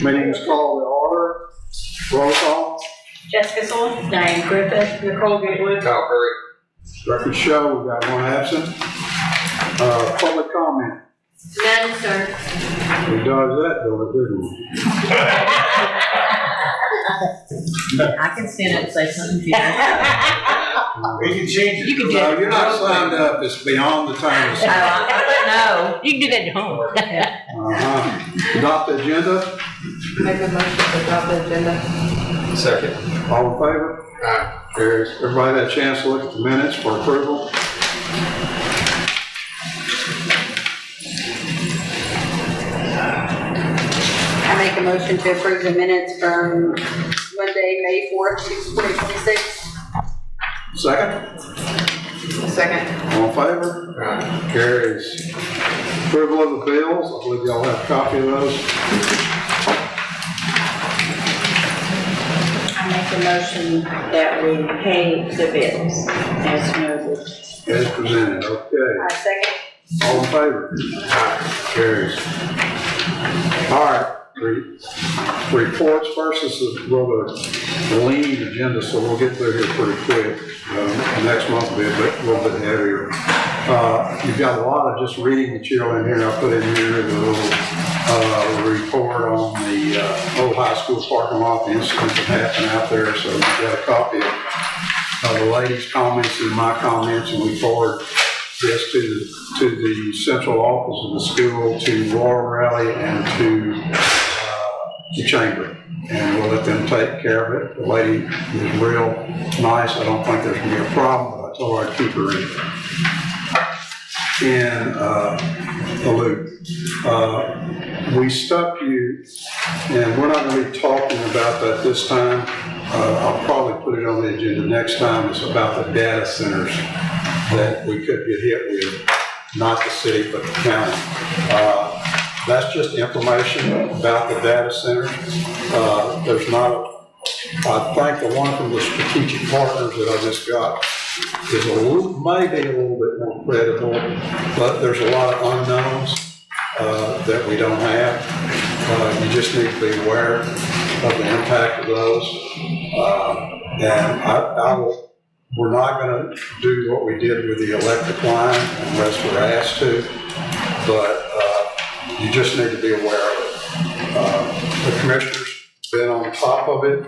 Meeting is called to order. Roll call. Jessica Soul, Diane Griffith, Nicole Gatewood, Kyle Curry. Record show, we got one absent. Public comment. none, sir. We does that, though, didn't we? I can stand up and say something to you. We can change it. You can do Well, it. you're not signed up, it's beyond the time. No, you can do that at home. Adopt the agenda, Make a motion to adopt the agenda. Second. all in favor? Aye. Carries. Everybody had a chance to look at the minutes for approval? I make a motion to approve the minutes from Monday, May 4th, 2026. Second? Second. All in favor? Aye. Carries. Approval of the bills, I believe y'all have a copy of those. I make a motion that we pay the bills as noted. As presented, okay. I second. All in favor? Aye. Carries. All right, reports first. This is a rather lean agenda, so we'll get through here pretty quick. Next month will be a little bit heavier. You've got a lot of just reading material in here. I put in here the little report on the old high school parking lot, the incident that happened out there. So you've got a copy of the ladies' comments and my comments, and we forward this to the central office of the school, to Royal Rally, and to the chamber. And we'll let them take care of it. The lady is real nice. I don't think there's going to be a problem, but I told her I'd keep her in the loop. We stuck you, and we're not going to be talking about that this time. I'll probably put it on the agenda next time. It's about the data centers that we could get hit with, not the city, but the county. That's just information about the data centers. There's not, I think the one from the strategic partners that I just got is maybe a little bit more credible, but there's a lot of unknowns that we don't have. You just need to be aware of the impact of those. And we're not going to do what we did with the electric line unless we're asked to, but you just need to be aware of it. The commissioner's been on top of it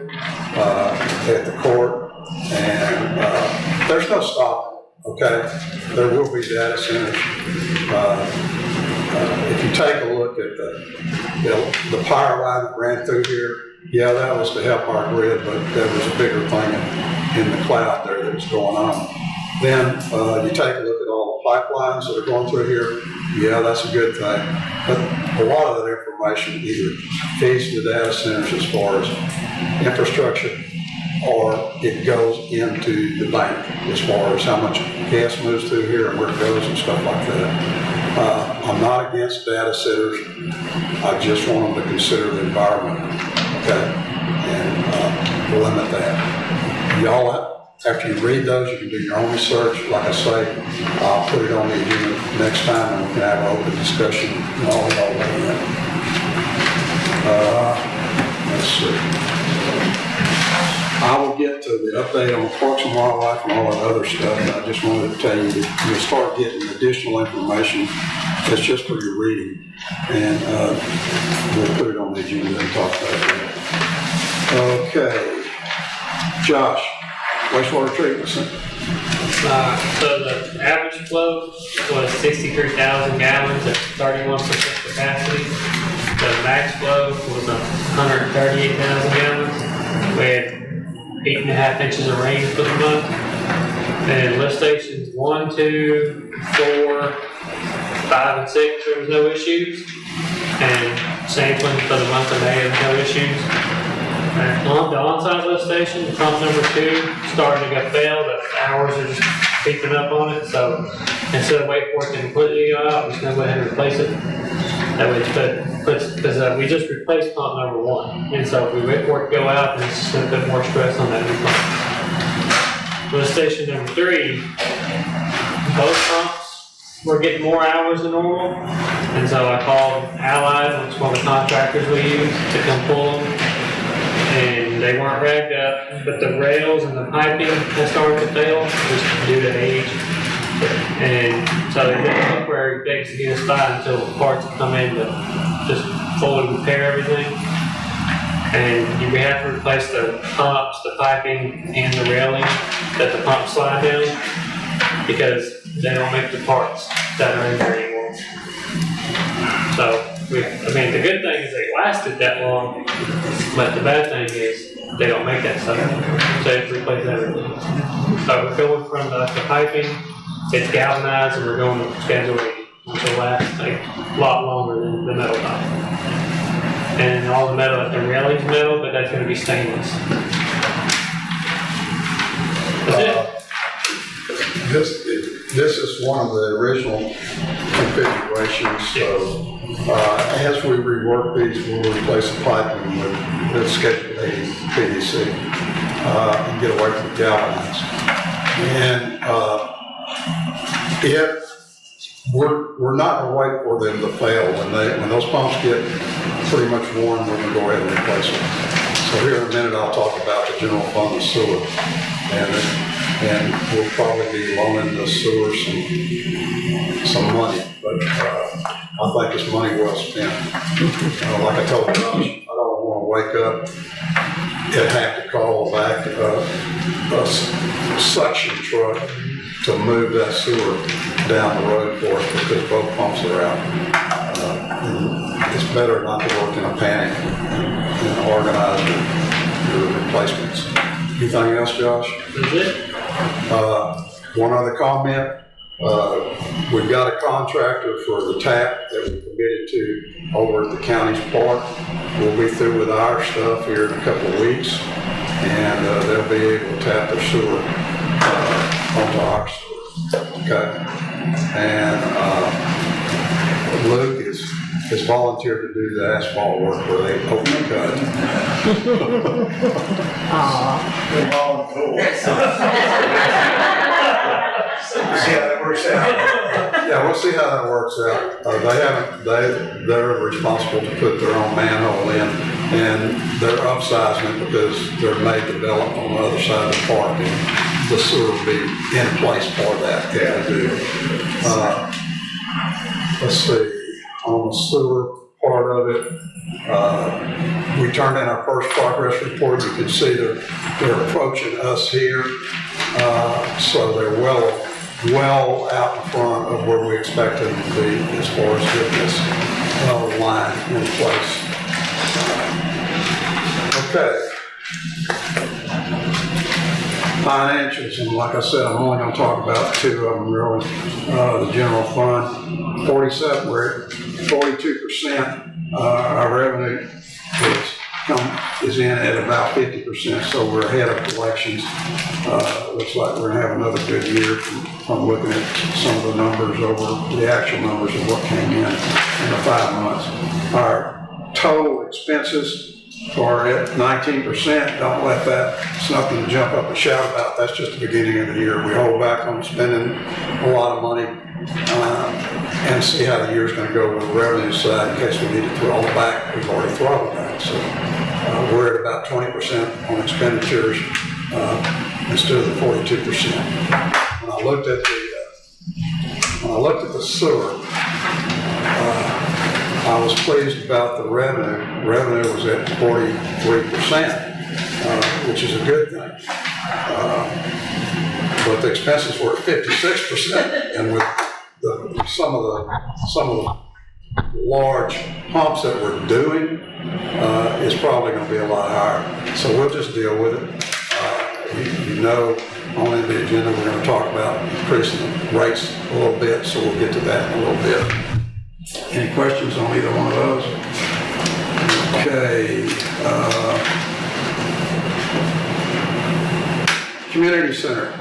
at the court, and there's no stopping it, okay? There will be data centers. If you take a look at the power line that ran through here, yeah, that was to help our grid, but there was a bigger thing in the cloud there that was going on. Then you take a look at all the pipelines that are going through here, yeah, that's a good thing. But a lot of that information either feeds the data centers as far as infrastructure, or it goes into the bank as far as how much gas moves through here and where it goes and stuff like that. I'm not against data centers. I just want them to consider the environment, okay, and limit that. Y'all, after you read those, you can do your own research. Like I say, I'll put it on the agenda next time, and we can have an open discussion and all that. Let's see. I will get to the update on Parks and Wildlife and all that other stuff. I just wanted to tell you that you'll start getting additional information that's just for your reading, and we'll put it on the agenda and talk about that. Okay, Josh, wastewater treatment center. So the average flow was 63,000 gallons at 31% capacity. The max flow was 138,000 gallons. We had 8.5 inches of rain for the month. And lift stations 1, 2, 4, 5, and 6, there was no issues. And sampling for the month of May, there was no issues. And on the on-site lift station, pump number 2 started to go fail. The hours are just creeping up on it. So instead of waiting for it to completely go out, we're just going to go ahead and replace it. That way because we just replaced pump number 1. And so if we wait for it to go out, then it's just going to put more stress on that new pump. Lift station number 3, both pumps we're getting more hours than normal. And so I called Allied, which is one of the contractors we use, to come pull them. And they weren't ragged up, but the rails and the piping has started to fail just due to age. And so they've been temporary fix to get us by until parts come in to just fully repair everything. And we have to replace the pumps, the piping, and the railing that the pumps slide down because they don't make the parts that are in there anymore. So, I mean, the good thing is they lasted that long, but the bad thing is they don't make that stuff. So they have to replace everything. So we're going from the piping, it's galvanized, and we're going to Schedule 80, which will last a lot longer than the metal pipe. And all the metal, the railing's metal, but that's going to be stainless. That's it. This is one of the original configurations, so as we rework these, we'll replace the piping with Schedule 80 PVC and get away from the galvanized. And we're not going to wait for them to fail. When those pumps get pretty much worn, we're going to go ahead and replace them. So here in a minute, I'll talk about the general fund of sewer. And we'll probably be loaning the sewer some money, but I think it's money well spent. Like I told Josh, I don't want to wake up and have to call back a suction truck to move that sewer down the road for us because both pumps are out. And it's better not to work in a panic and organize your replacements. Anything else, Josh? That's it. One other comment, we've got a contractor for the tap that we committed to over at the county's park. We'll be through with our stuff here in a couple of weeks, and they'll be able to tap their sewer onto our sewer. Okay, and Luke is volunteered to do the asphalt work where they open the cut. See how that works out. Yeah, we'll see how that works out. They're responsible to put their own manhole in, and they're upsizing it because they're made developed on the other side of the park, and the sewer will be in place for that. Yeah, do. Let's see. On the sewer part of it, we turned in our first progress report. You can see they're approaching us here, so they're well out in front of where we expect them to be as far as getting this line in place. Okay. Financials, and like I said, I'm only going to talk about two of them really. The general fund, 47, we're at 42%. Our revenue is in at about 50%, so we're ahead of collections. Looks like we're going to have another good year from looking at some of the numbers over the actual numbers of what came in the 5 months. Our total expenses are at 19%. Don't let that, it's nothing to jump up and shout about. That's just the beginning of the year. We hold back on spending a lot of money and see how the year's going to go with the revenue side in case we need to throttle back. We've already throttled back. So we're at about 20% on expenditures instead of the 42%. When I looked at the sewer, I was pleased about the revenue. Revenue was at 43%, which is a good thing. But the expenses were at 56%, and with some of the large pumps that we're doing, is probably going to be a lot higher. So we'll just deal with it. You know, on the agenda we're going to talk about increasing the rates a little bit, so we'll get to that in a little bit. Any questions on either one of those? Okay. Community Center.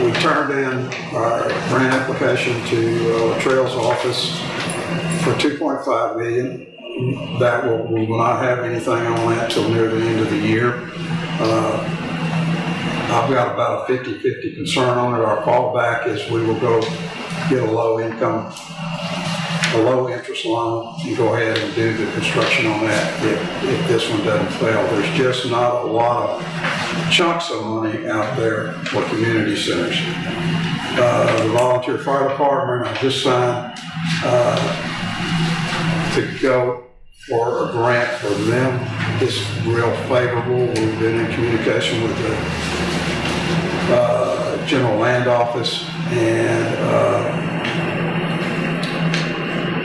We turned in our grant application to Trails Office for $2.5 million. That we will not have anything on that till near the end of the year. I've got about a 50-50 concern on it. Our fallback is we will go get a low interest loan and go ahead and do the construction on that if this one doesn't fail. There's just not a lot of chunks of money out there for community centers. The volunteer fire department, I just signed to go for a grant for them. It's real favorable. We've been in communication with the general land office, and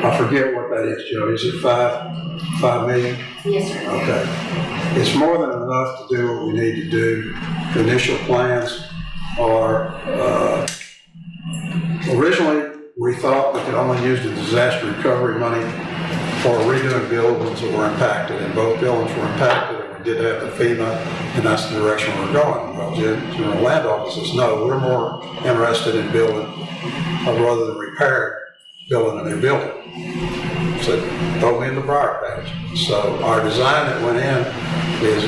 I forget what that is, Joe. Is it $5 million? Yes, sir. Okay. It's more than enough to do what we need to do. The initial plans are, originally we thought we could only use the disaster recovery money for redoing buildings that were impacted, and both buildings were impacted, and we did have the FEMA, and that's the direction we're going. Well, general land office says, no, we're more interested in building, rather than repair, building a new building. So throw me in the briar patch. So our design that went in is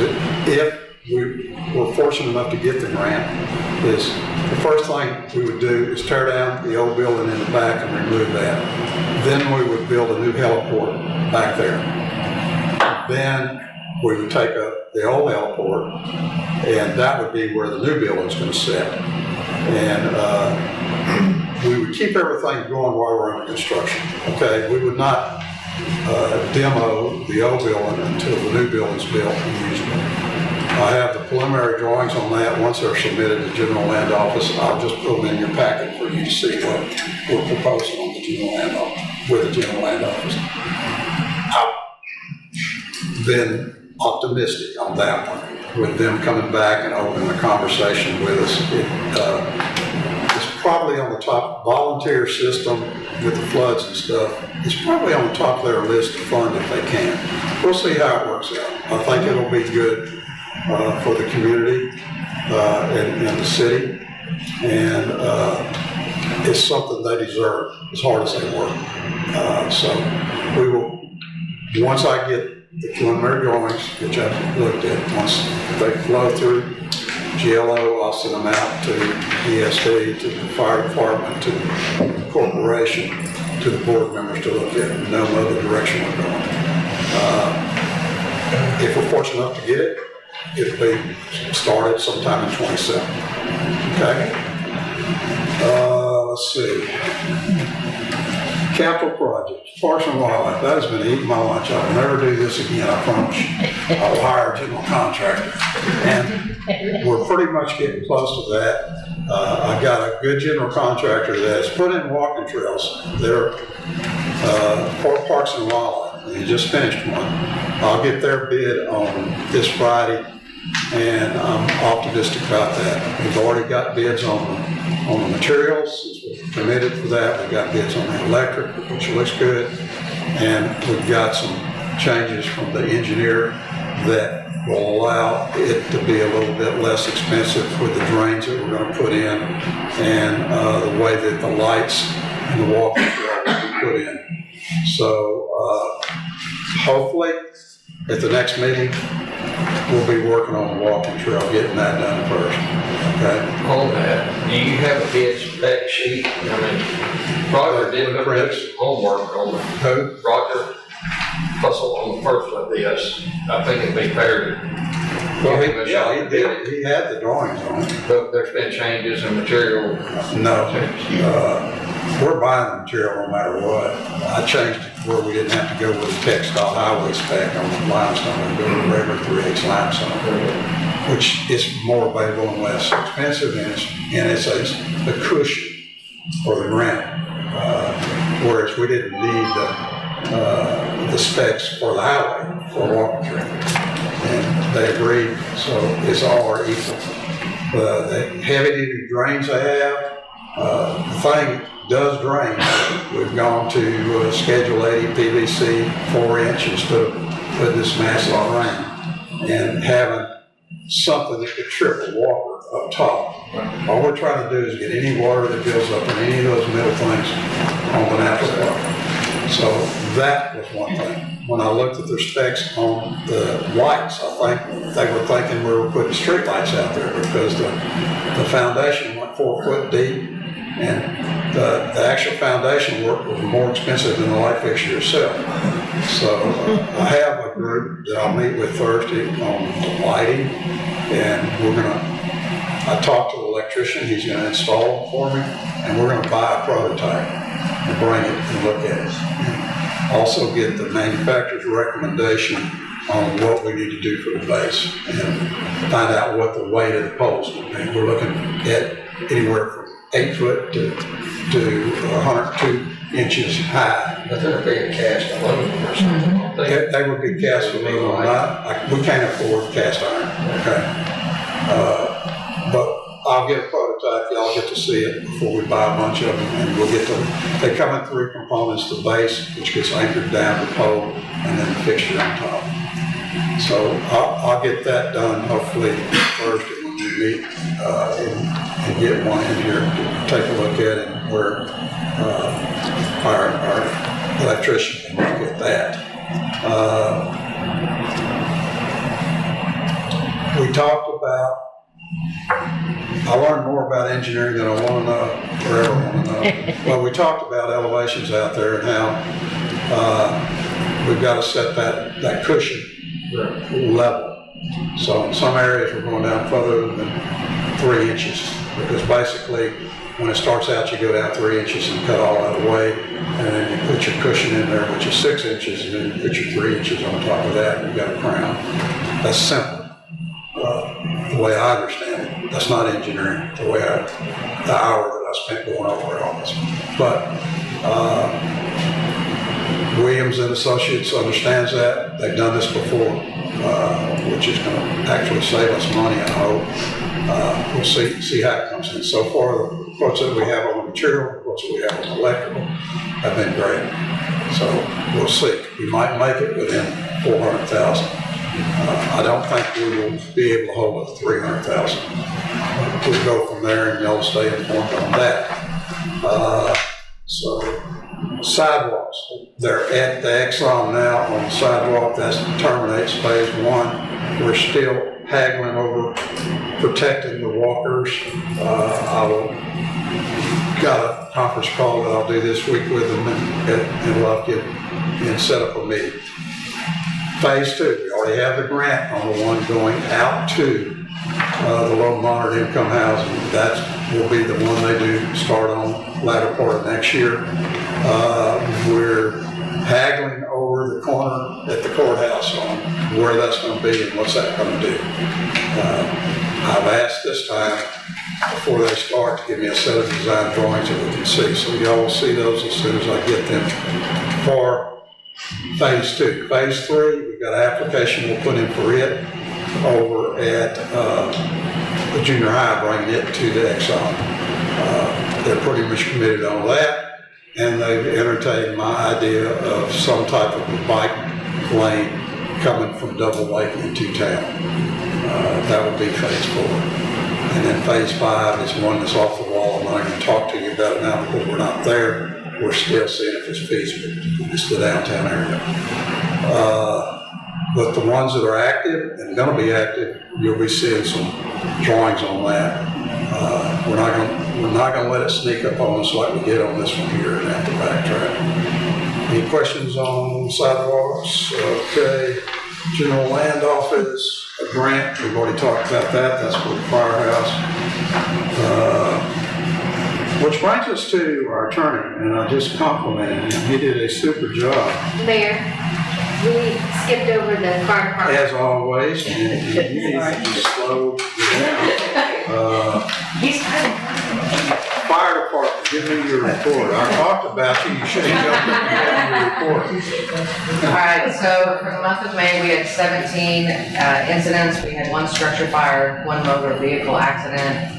if we were fortunate enough to get the grant, is the first thing we would do is tear down the old building in the back and remove that. Then we would build a new heliport back there. Then we would take up the old heliport, and that would be where the new building's going to sit. And we would keep everything going while we're under construction. Okay, we would not demo the old building until the new building's built and used. I have the preliminary drawings on that. Once they're submitted to general land office, I'll just put them in your packet for you to see what we're proposing on the general land office, with the general land office. I've been optimistic on that one, with them coming back and opening a conversation with us. It's probably on the top volunteer system with the floods and stuff. It's probably on the top of their list to fund if they can. We'll see how it works out. I think it'll be good for the community and the city, and it's something they deserve as hard as they work. So we will, once I get the preliminary drawings, which I've looked at, once they flow through GLO, I'll send them out to ESD, to the fire department, to the corporation, to the board members to look at and know the direction we're going. If we're fortunate enough to get it, it'll be started sometime in 27. Okay? Let's see. Capital projects, Parks and Wildlife. That has been eating my lunch. I'll never do this again, I promise you. I'll hire a general contractor. And we're pretty much getting close to that. I've got a good general contractor that's put in walking trails. They're for Parks and Wildlife. They just finished one. I'll get their bid on this Friday, and I'm optimistic about that. We've already got bids on the materials. We're committed for that. We've got bids on the electric, which looks good, and we've got some changes from the engineer that will allow it to be a little bit less expensive with the drains that we're going to put in, and the way that the lights and the walking trail will be put in. So hopefully at the next meeting, we'll be working on the walking trail, getting that done first. Okay? On that, do you have a bid spec sheet? I mean, Roger did his homework on the, Who? Roger Fussell on the first of this. I think it'd be fair to Well, give him a shot. he did. He had the drawings on it. But there's been changes in material. No. We're buying the material no matter what. I changed it where we didn't have to go with the textile highway spec on the limestone. We go with regular 3/8 limestone, which is more available and less expensive, and it's a cushion for the grant. Whereas we didn't need the specs for the highway for walking trail. And they agreed, so it's all are equal. The heavy duty drains they have, the thing does drain. We've gone to Schedule 80 PVC 4-inch instead of putting this massive drain and having something that could triple water up top. All we're trying to do is get any water that builds up in any of those middle things on the natural water. So that was one thing. When I looked at their specs on the lights, I think they were thinking we were putting street lights out there because the foundation went 4 foot deep And the actual foundation work was more expensive than the light fixture itself. So I have a group that I'll meet with Thursday on lighting, and I talked to the electrician, he's gonna install it for me, and we're gonna buy a prototype and bring it and look at it. And also get the manufacturer's recommendation on what we need to do for the base and find out what the weight of the poles will be. We're looking at anywhere from 8 foot to 102 inches high. But there'd be a cast aluminum or something. I think. They would be cast aluminum, we can't afford cast iron, okay? But I'll get a prototype, y'all get to see it before we buy a bunch of them, and we'll get they come in 3 components, the base, which gets anchored down the pole, and then the fixture on top. So I'll get that done hopefully Thursday when we meet, and get one in here to take a look at it, where our electrician can look at that. We talked about, I learned more about engineering than I want to know, or ever want to know. Well, we talked about elevations out there and how we've got to set that cushion level. So in some areas we're going down further than 3 inches, because basically when it starts out you go down 3 inches and cut all that away, and then you put your cushion in there, which is 6 inches, and then you put your 3 inches on top of that, and you've got a crown. That's simple. The way I understand it, that's not engineering, the hour that I spent going over all this. But Williams and Associates understands that. They've done this before, which is going to actually save us money, I hope. We'll see how it comes in. So far, the quotes that we have on the material, the quotes that we have on the electrical have been great. So we'll see. We might make it within 400,000. I don't think we will be able to hold it 300,000. We'll go from there, and y'all stay informed on that. So sidewalks, they're at the Exxon now on the sidewalk. That terminates phase 1. We're still haggling over protecting the walkers. Got a conference call that I'll do this week with them in Lufkin and set up a meeting. Phase 2, we already have the grant on the one going out to the low moderate income housing. That will be the one they do start on latter part of next year. We're haggling over the corner at the courthouse on where that's going to be and what's that going to do. I've asked this time before they start to give me a set of design drawings that we can see. So y'all will see those as soon as I get them for phase 2. Phase 3, we've got an application we'll put in for it over at the junior high, bringing it to the Exxon. They're pretty much committed on that, and they've entertained my idea of some type of a bike lane coming from Double Lake into town. That would be phase 4. And then phase 5 is one that's off the wall. I'm not going to talk to you about it now because we're not there. We're still seeing if it's feasible. It's the downtown area. But the ones that are active and going to be active, you'll be seeing some drawings on that. We're not going to let it sneak up on us like we did on this one here and have to backtrack. Any questions on sidewalks? Okay. General Land Office, a grant. We've already talked about that. That's for the firehouse. Which brings us to our attorney, and I just complimented him. He did a super job. Mayor, we skipped over the fire department. As always, and you need to be slow down. Fire department, give me your report. I talked about you, you should have jumped up and given your report. All right, so for the month of May, we had 17 incidents. We had 1 structure fire, 1 motor vehicle accident,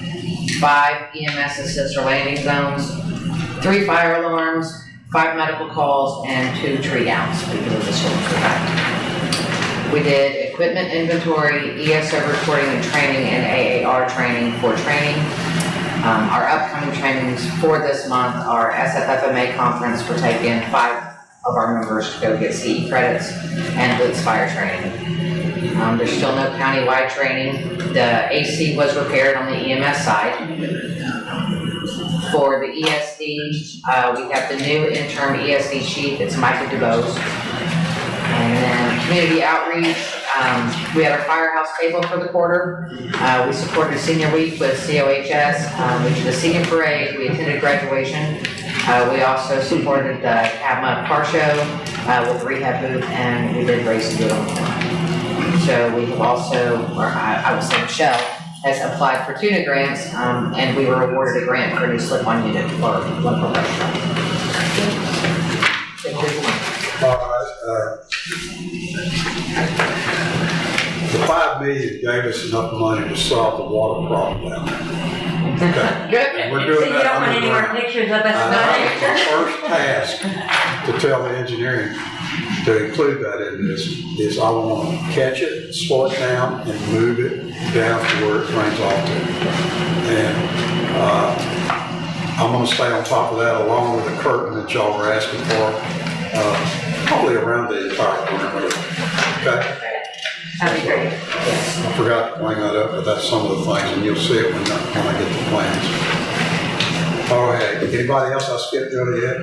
5 EMS assist or landing zones, 3 fire alarms, 5 medical calls, and 2 tree downs because of the storms we had. We did equipment inventory, ESO reporting and training, and AAR training for training. Our upcoming trainings for this month are SFFMA conference. We're taking 5 of our members to go get CE credits and Blitz fire training. There's still no county-wide training. The AC was repaired on the EMS side. For the ESD, we have the new interim ESD chief, it's Micah DeBose. And then community outreach, we had our firehouse table for the quarter. We supported Senior Week with COHS, we did the senior parade, we attended graduation. We also supported the Catma Car Show with the rehab booth, and we did race and good on that. So we have also, or I would say Michelle, has applied for TUNA grants, and we were awarded a grant for a new slip-on unit for one of our restaurants. So here's one. All right, the $5 million gave us enough money to solve the water problem down there. Okay. Good. And we're So doing you that don't want any more underground. pictures of us That was tonight? my first task to tell the engineering to include that in this, is I want to catch it, slow it down, and move it down to where it drains off to. And I'm going to stay on top of that along with the curtain that y'all were asking for, probably around the entire perimeter. Okay? That'd be great. I forgot to bring that up, but that's some of the things, and you'll see it when I get the plans. All right, anybody else I skipped over yet?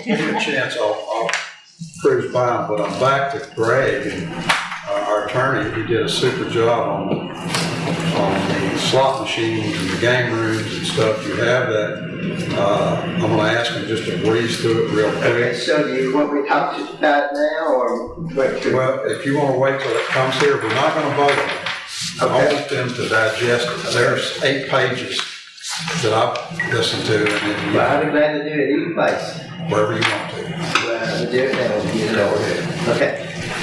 Give me a chance, I'll cruise by them, but I'm back to Greg, and our attorney, he did a super job on the slot machines and the game rooms and stuff. You have that. I'm going to ask him just to breeze through it real Okay, quick. so do you want me to talk to you about it now, or wait till? Well, if you want to wait till it comes here, we're not going to vote on it. I want them to digest it. There's 8 pages that I've listened to, and then Well, I'd be glad to do it either place. wherever you want to. Well, we'll do it now, we'll get it over with. Okay,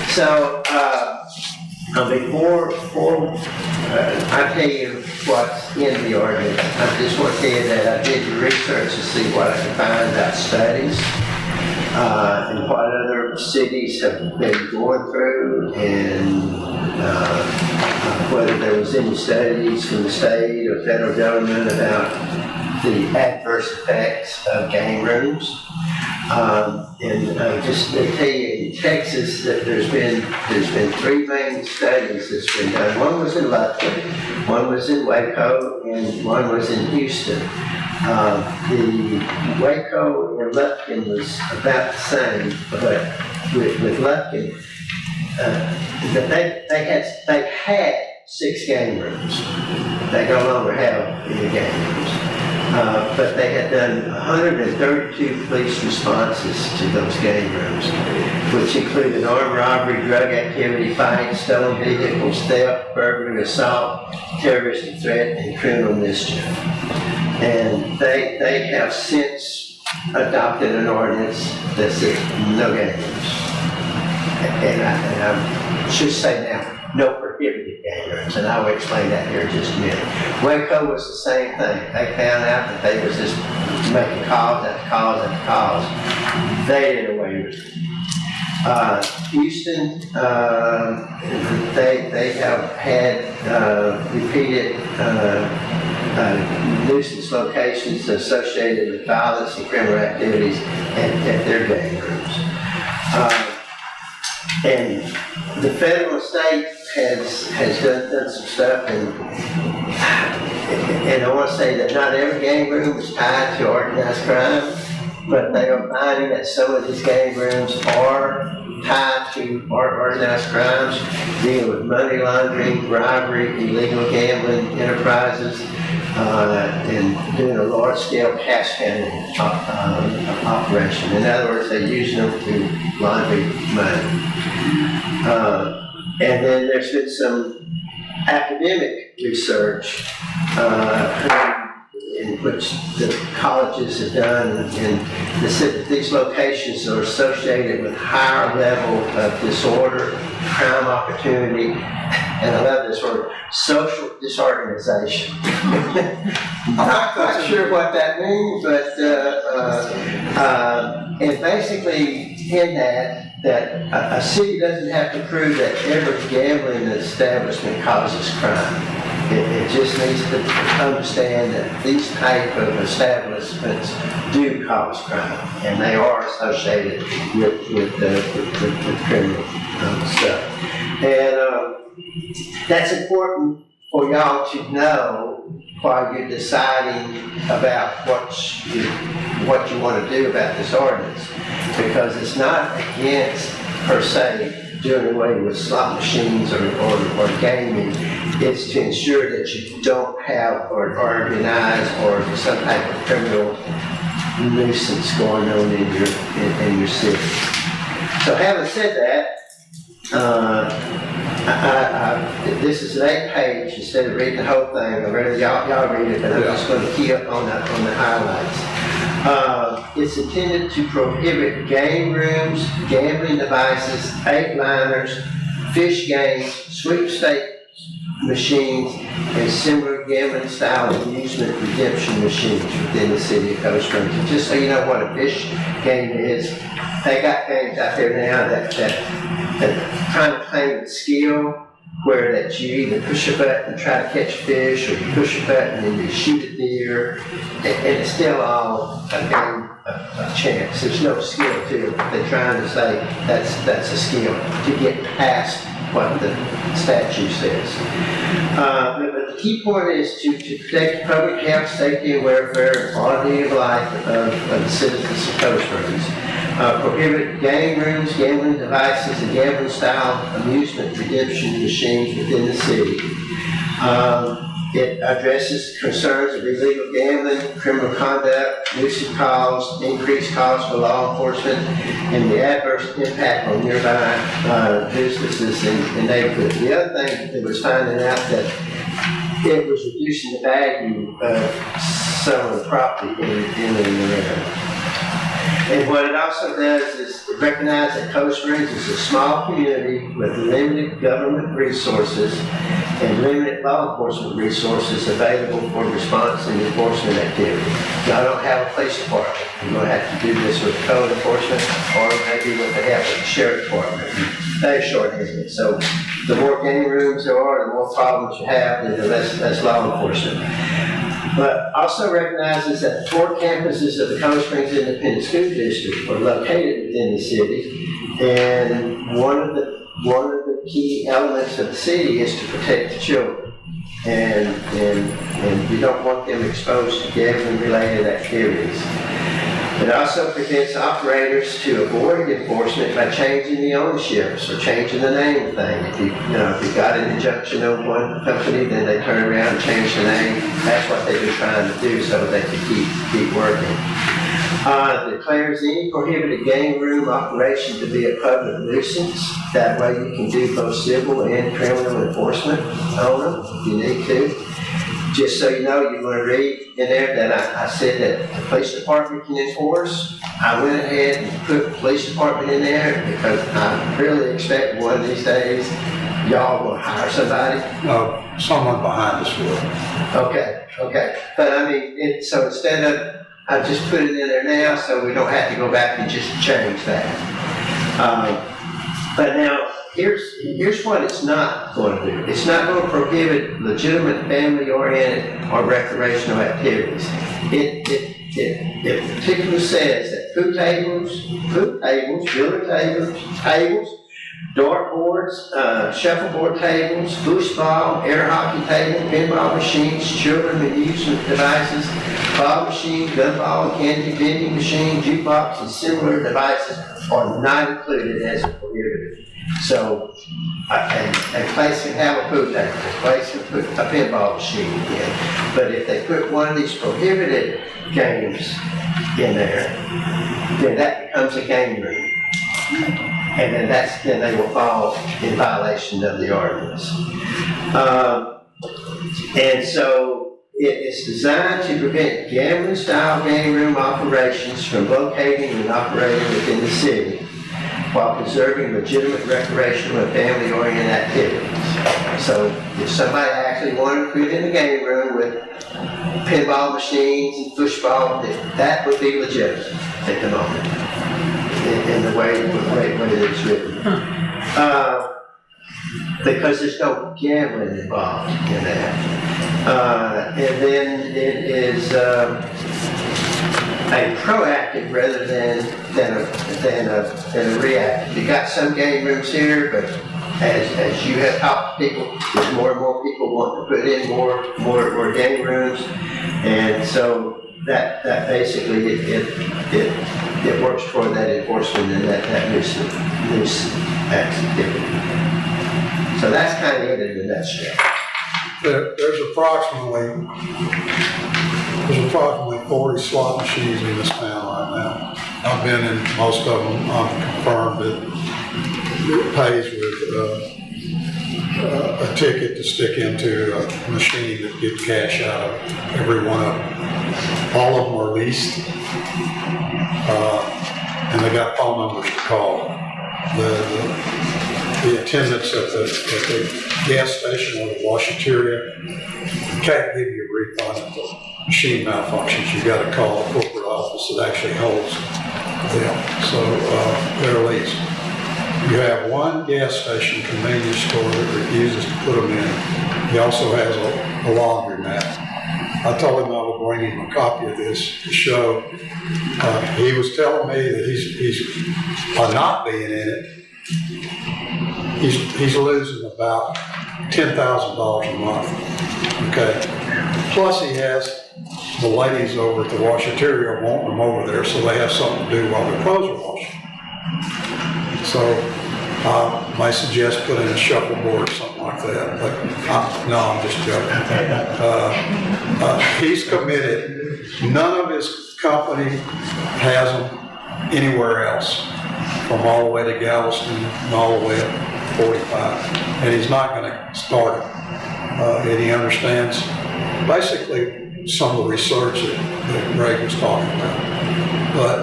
so, before I tell you what's in the ordinance, I just want to tell you that I did the research to see what I could find about studies, and what other cities have been going through, and whether there was any studies from the state or federal government about the adverse effects of game rooms. Just to tell you, in Texas, that there's been 3 main studies that's been done. One was in Lufkin, one was in Waco, and one was in Houston. The Waco and Lufkin was about the same, but with Lufkin, they had 6 game rooms. They no longer have any game rooms. But they had done 132 police responses to those game rooms, which included armed robbery, drug activity, fights, stolen vehicles, theft, burglary, assault, terroristic threat, and criminal mischief. And they have since adopted an ordinance that says no game rooms. And I should say now, no prohibited game rooms, and I will explain that here in just a minute. Waco was the same thing. They found out that they was just making calls after calls after calls. They did away with it. Houston, they have had repeated nuisance locations associated with violence and criminal activities at their game rooms. And the federal and state has done some stuff, and I want to say that not every game room is tied to organized crime, but they are finding that some of these game rooms are tied to organized crimes, dealing with money laundering, robbery, illegal gambling enterprises, and doing a large-scale cash handling operation. In other words, they're using them to launder money. And then there's been some academic research in which the colleges have done, and they said that these locations are associated with higher level of disorder, crime opportunity, and I love this word, social disorganization. I'm not quite sure what that means, but and basically in that a city doesn't have to prove that every gambling establishment causes crime. It just needs to understand that these type of establishments do cause crime, and they are associated with criminal stuff. And that's important for y'all to know while you're deciding about what you want to do about this ordinance. Because it's not against, per se, doing away with slot machines or gaming. It's to ensure that you don't have or organize or some type of criminal nuisance going on in your city. So having said that, this is an 8-page, instead of reading the whole thing, I'd rather y'all read it, but I'm just going to key up on the highlights. It's intended to prohibit game rooms, gambling devices, 8-liners, fish games, sweepstakes machines, and similar gambling style amusement redemption machines within the city of Cold Springs. Just so you know what a fish game is, they got games out there now that kind of claim skill, where that you either push a button and try to catch a fish, or you push a button and you shoot a deer, and it's still all a game of chance. There's no skill to it. They're trying to say that's a skill to get past what the statute says. But the key point is to protect public health, safety, and welfare, and quality of life of the citizens of Cold Springs. Prohibit game rooms, gambling devices, and gambling style amusement redemption machines within the city. It addresses concerns of illegal gambling, criminal conduct, nuisance calls, increased costs for law enforcement, and the adverse impact on nearby businesses and neighborhoods. The other thing that was finding out that it was reducing the value of some of the property in the area. And what it also does is recognize that Cold Springs is a small community with limited government resources and limited law enforcement resources available for response and enforcement activity. Y'all don't have a police department. You're going to have to do this with code enforcement or maybe with the help of the sheriff department. They're short-handed. So the more game rooms there are, the more problems you have, then the less law enforcement. But also recognizes that 4 campuses of the Cold Springs Independent School District are located within the city, and one of the key elements of the city is to protect the children, and you don't want them exposed to gambling-related activities. It also prevents operators to avoid enforcement by changing the ownerships or changing the name of things. If you got an injunction on one company, then they turn around and change the name. That's what they've been trying to do so they can keep working. Declares any prohibited game room operation to be a public nuisance. That way you can do both civil and criminal enforcement on them if you need to. Just so you know, you're going to read in there that I said that the police department can enforce. I went ahead and put the police department in there because I really expect one of these days y'all will hire somebody. Someone behind us will. Okay. But I mean, so instead of, I just put it in there now so we don't have to go back and just change that. But now, here's what it's not going to do. It's not going to prohibit legitimate family-oriented or recreational activities. It particularly says that pool tables, billiard tables, dartboards, shuffleboard tables, foosball, air hockey table, pinball machines, children amusement devices, ball machine, gunball, candy vending machine, jukebox, and similar devices are not included as prohibited. So, a place can have a pool table, a place can put a pinball machine in, but if they put one of these prohibited games in there, then that becomes a game room. And then they will fall in violation of the ordinance. And so it's designed to prevent gambling-style game room operations from locating and operating within the city, while preserving legitimate recreational and family-oriented activities. So if somebody actually wanted to put in a game room with pinball machines and foosball, that would be legitimate at the moment, in the way it is written. Because there's no gambling involved in that. And then it is a proactive rather than a reactive. You got some game rooms here, but as you have talked to people, there's more and more people want to put in more game rooms. And so that basically, it works toward that enforcement and that nuisance activity. So that's kind of it in a nutshell. There's approximately 40 slot machines in this town right now. I've been in most of them. I'm confirmed that it pays with a ticket to stick into a machine that gets cash out of every one of them. All of them are leased, and they got phone numbers to call. The attendants at the gas station or the washateria can't give you a refund if the machine malfunctions. You got to call the corporate office that actually holds them. So they're leased. You have one gas station convenience store that refuses to put them in. He also has a laundromat. I told him I would bring him a copy of this to show. He was telling me that he's by not being in it, he's losing about $10,000 a month. Okay. Plus he has the ladies over at the washateria wanting them over there so they have something to do while their clothes are washing. So I might suggest putting a shuffleboard or something like that, but no, I'm just joking. He's committed. None of his company has them anywhere else, from all the way to Galveston and all the way up 45. And he's not going to start it. And he understands basically some of the research that Greg was talking about. But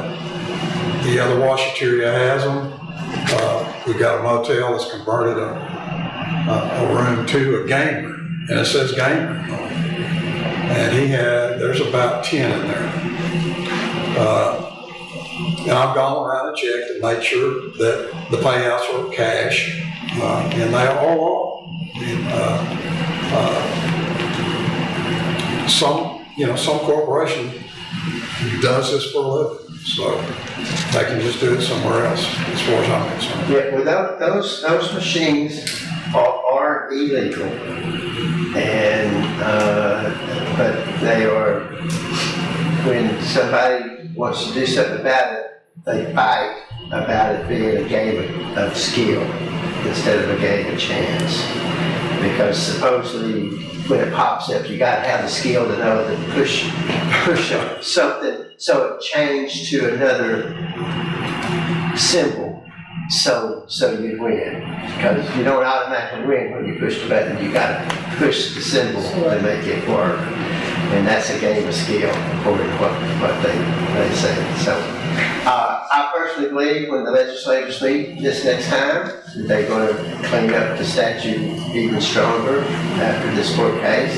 the other washateria has them. We got a motel that's converted a room to a game room, and it says game room on it. And there's about 10 in there. And I've gone around and checked and made sure that the payouts were cash, and they all are. Some corporation does this for a living. So they can just do it somewhere else, as far as I'm concerned. Yeah, well, those machines are illegal, and but they are. When somebody wants to do something about it, they fight about it being a game of skill instead of a game of chance. Because supposedly, when it pops up, you got to have the skill to know to push something so it changed to another symbol, so you win. Because you don't automatically win when you push the button. You got to push the symbol to make it work, and that's a game of skill, according to what they say. So, I personally believe when the legislators meet this next time, they're going to clean up the statute even stronger after this court case,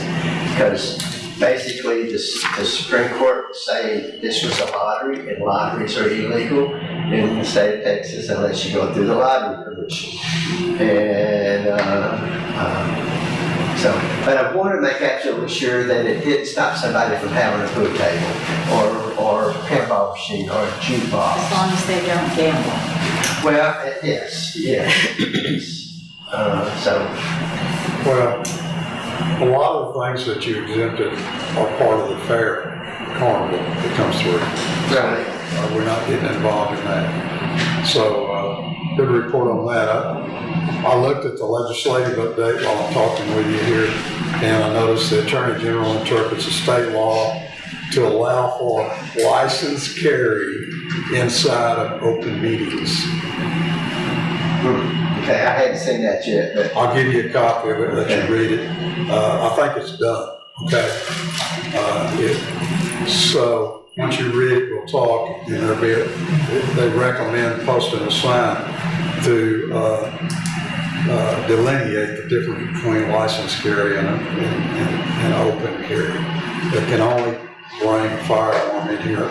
because basically the Supreme Court saying this was a lottery, and lotteries are illegal in the state of Texas unless you go through the lottery commission. And but I want to make absolutely sure that it didn't stop somebody from having a pool table or pinball machine or a jukebox. As long as they don't gamble. Well, yes. Well, a lot of the things that you exempted are part of the fair carnival that comes through. Right. We're not getting involved in that. So, good report on that. I looked at the legislative update while I'm talking with you here, and I noticed the Attorney General interprets a state law to allow for licensed carry inside of open meetings. Okay, I hadn't seen that yet, but I'll give you a copy of it, let you read it. I think it's done, okay? So once you read it, we'll talk, and they recommend posting a sign to delineate the difference between licensed carry and open carry. They can only bring a firearm in here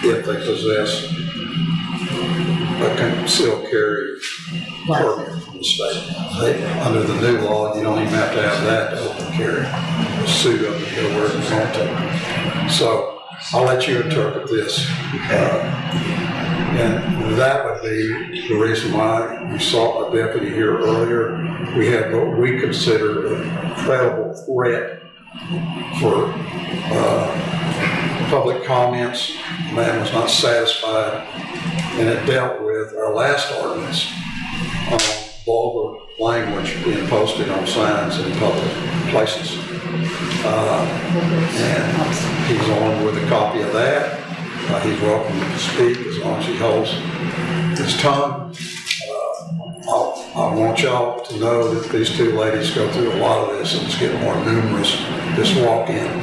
if they possess a concealed carry permit from the state. Under the new law, you don't even have to have that to open carry. Just suit up and go where you want to. So I'll let you interpret this. And that would be the reason why you saw a deputy here earlier. We had what we consider a credible threat for public comments. The man was not satisfied, and it dealt with our last ordinance on vulgar language being posted on signs in public places. And he's on with a copy of that. He's welcome to speak as long as he holds his tongue. I want y'all to know that these two ladies go through a lot of this, and it's getting more numerous, this walk-in.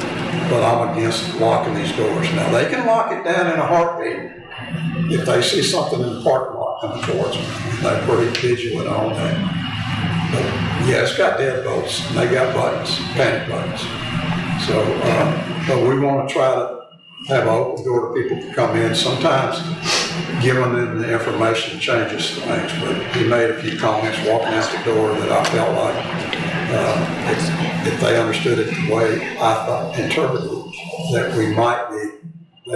But I'm against locking these doors. Now, they can lock it down in a heartbeat if they see something in the parking lot coming towards them. They're pretty vigilant on that. But yeah, it's got deadbolts, and they got buttons, panic buttons. So, but we want to try to have an open door to people to come in. Sometimes giving them the information changes things, but he made a few comments walking out the door that I felt like if they understood it the way I thought, interpreted, that we might need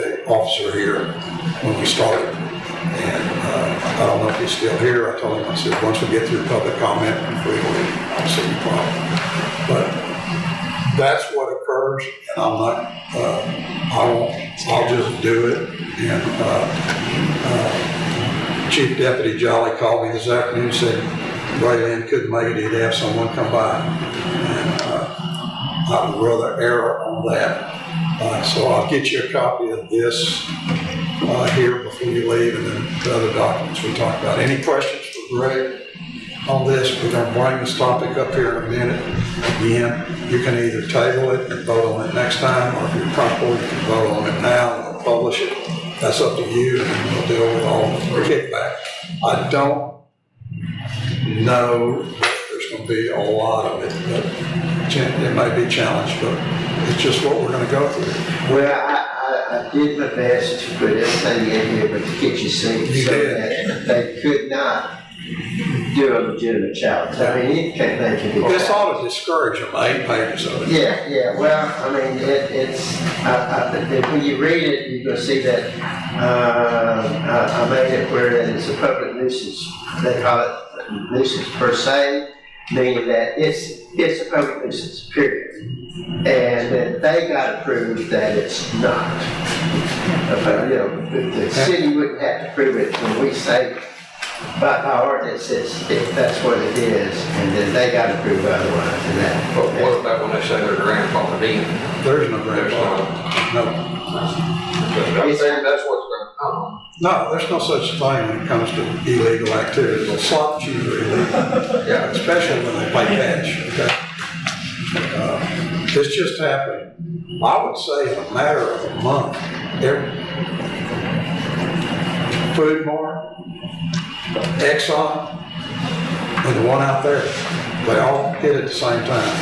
an officer here when we started. And I don't know if he's still here. I told him, I said, once we get through public comment, we will, I don't see any problem. But that's what occurs, and I'm not, I'll just do it. And Chief Deputy Jolly called me this afternoon and said Ray Lynn couldn't make it, he'd have someone come by. And I would rather err on that. So I'll get you a copy of this here before you leave, and then the other documents we talked about. Any questions for Greg on this? We're going to bring this topic up here in a minute. Again, you can either table it and vote on it next time, or if you're comfortable, you can vote on it now and we'll publish it. That's up to you, and we'll deal with all the kickback. I don't know that there's going to be a lot of it, but it may be challenged, but it's just what we're going to go through. Well, I did my best to put everything in here, but to get you seen, You so did. that they could not do a legitimate challenge. I mean, they can do This that. ought to discourage them, 8 pages of it. Yeah, well, I mean, when you read it, you're gonna see that, I made it where it's a public nuisance. They call it nuisance per se, meaning that it's a public nuisance, period. And that they got to prove that it's not. The city wouldn't have to prove it when we say, by our ordinance, that's what it is, and then they got to prove otherwise. And that. But what about when they say they're grandfathered in? There's no grandfather. No. I'm saying that's what's going to come. No, there's no such thing when it comes to illegal activities. Well, slot machines are illegal. Yeah, especially when they play cash, okay? This just happened, I would say, in a matter of a month. Food Mart, Exxon, and the one out there, they all hit at the same time.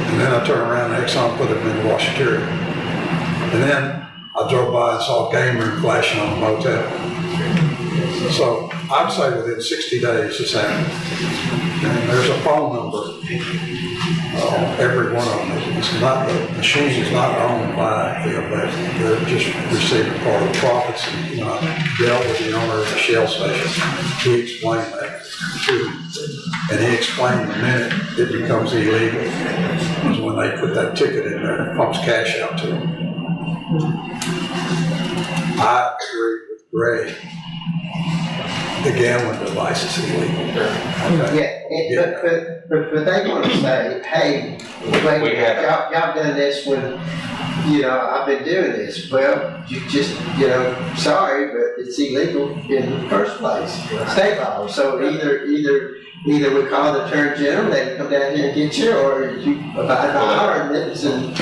And then I turned around and Exxon put them in the washateria. And then I drove by and saw a game room flashing on the motel. So I'd say within 60 days this happened. And there's a phone number, every one of them. It's not, the machine is not owned by them, they're just receiving part of the profits. And I dealt with the owner of the Shell station. He explained that to me. And he explained the minute it becomes illegal is when they put that ticket in there and pumps cash out to them. I agree with Greg. The gambling device is illegal. Okay. Yeah, but they want to say, hey, wait, y'all done this when, I've been doing this. Well, you just, sorry, but it's illegal in the first place, state law. So either we call the attorney general, they can come down here and get you, or you abide by our ordinance. And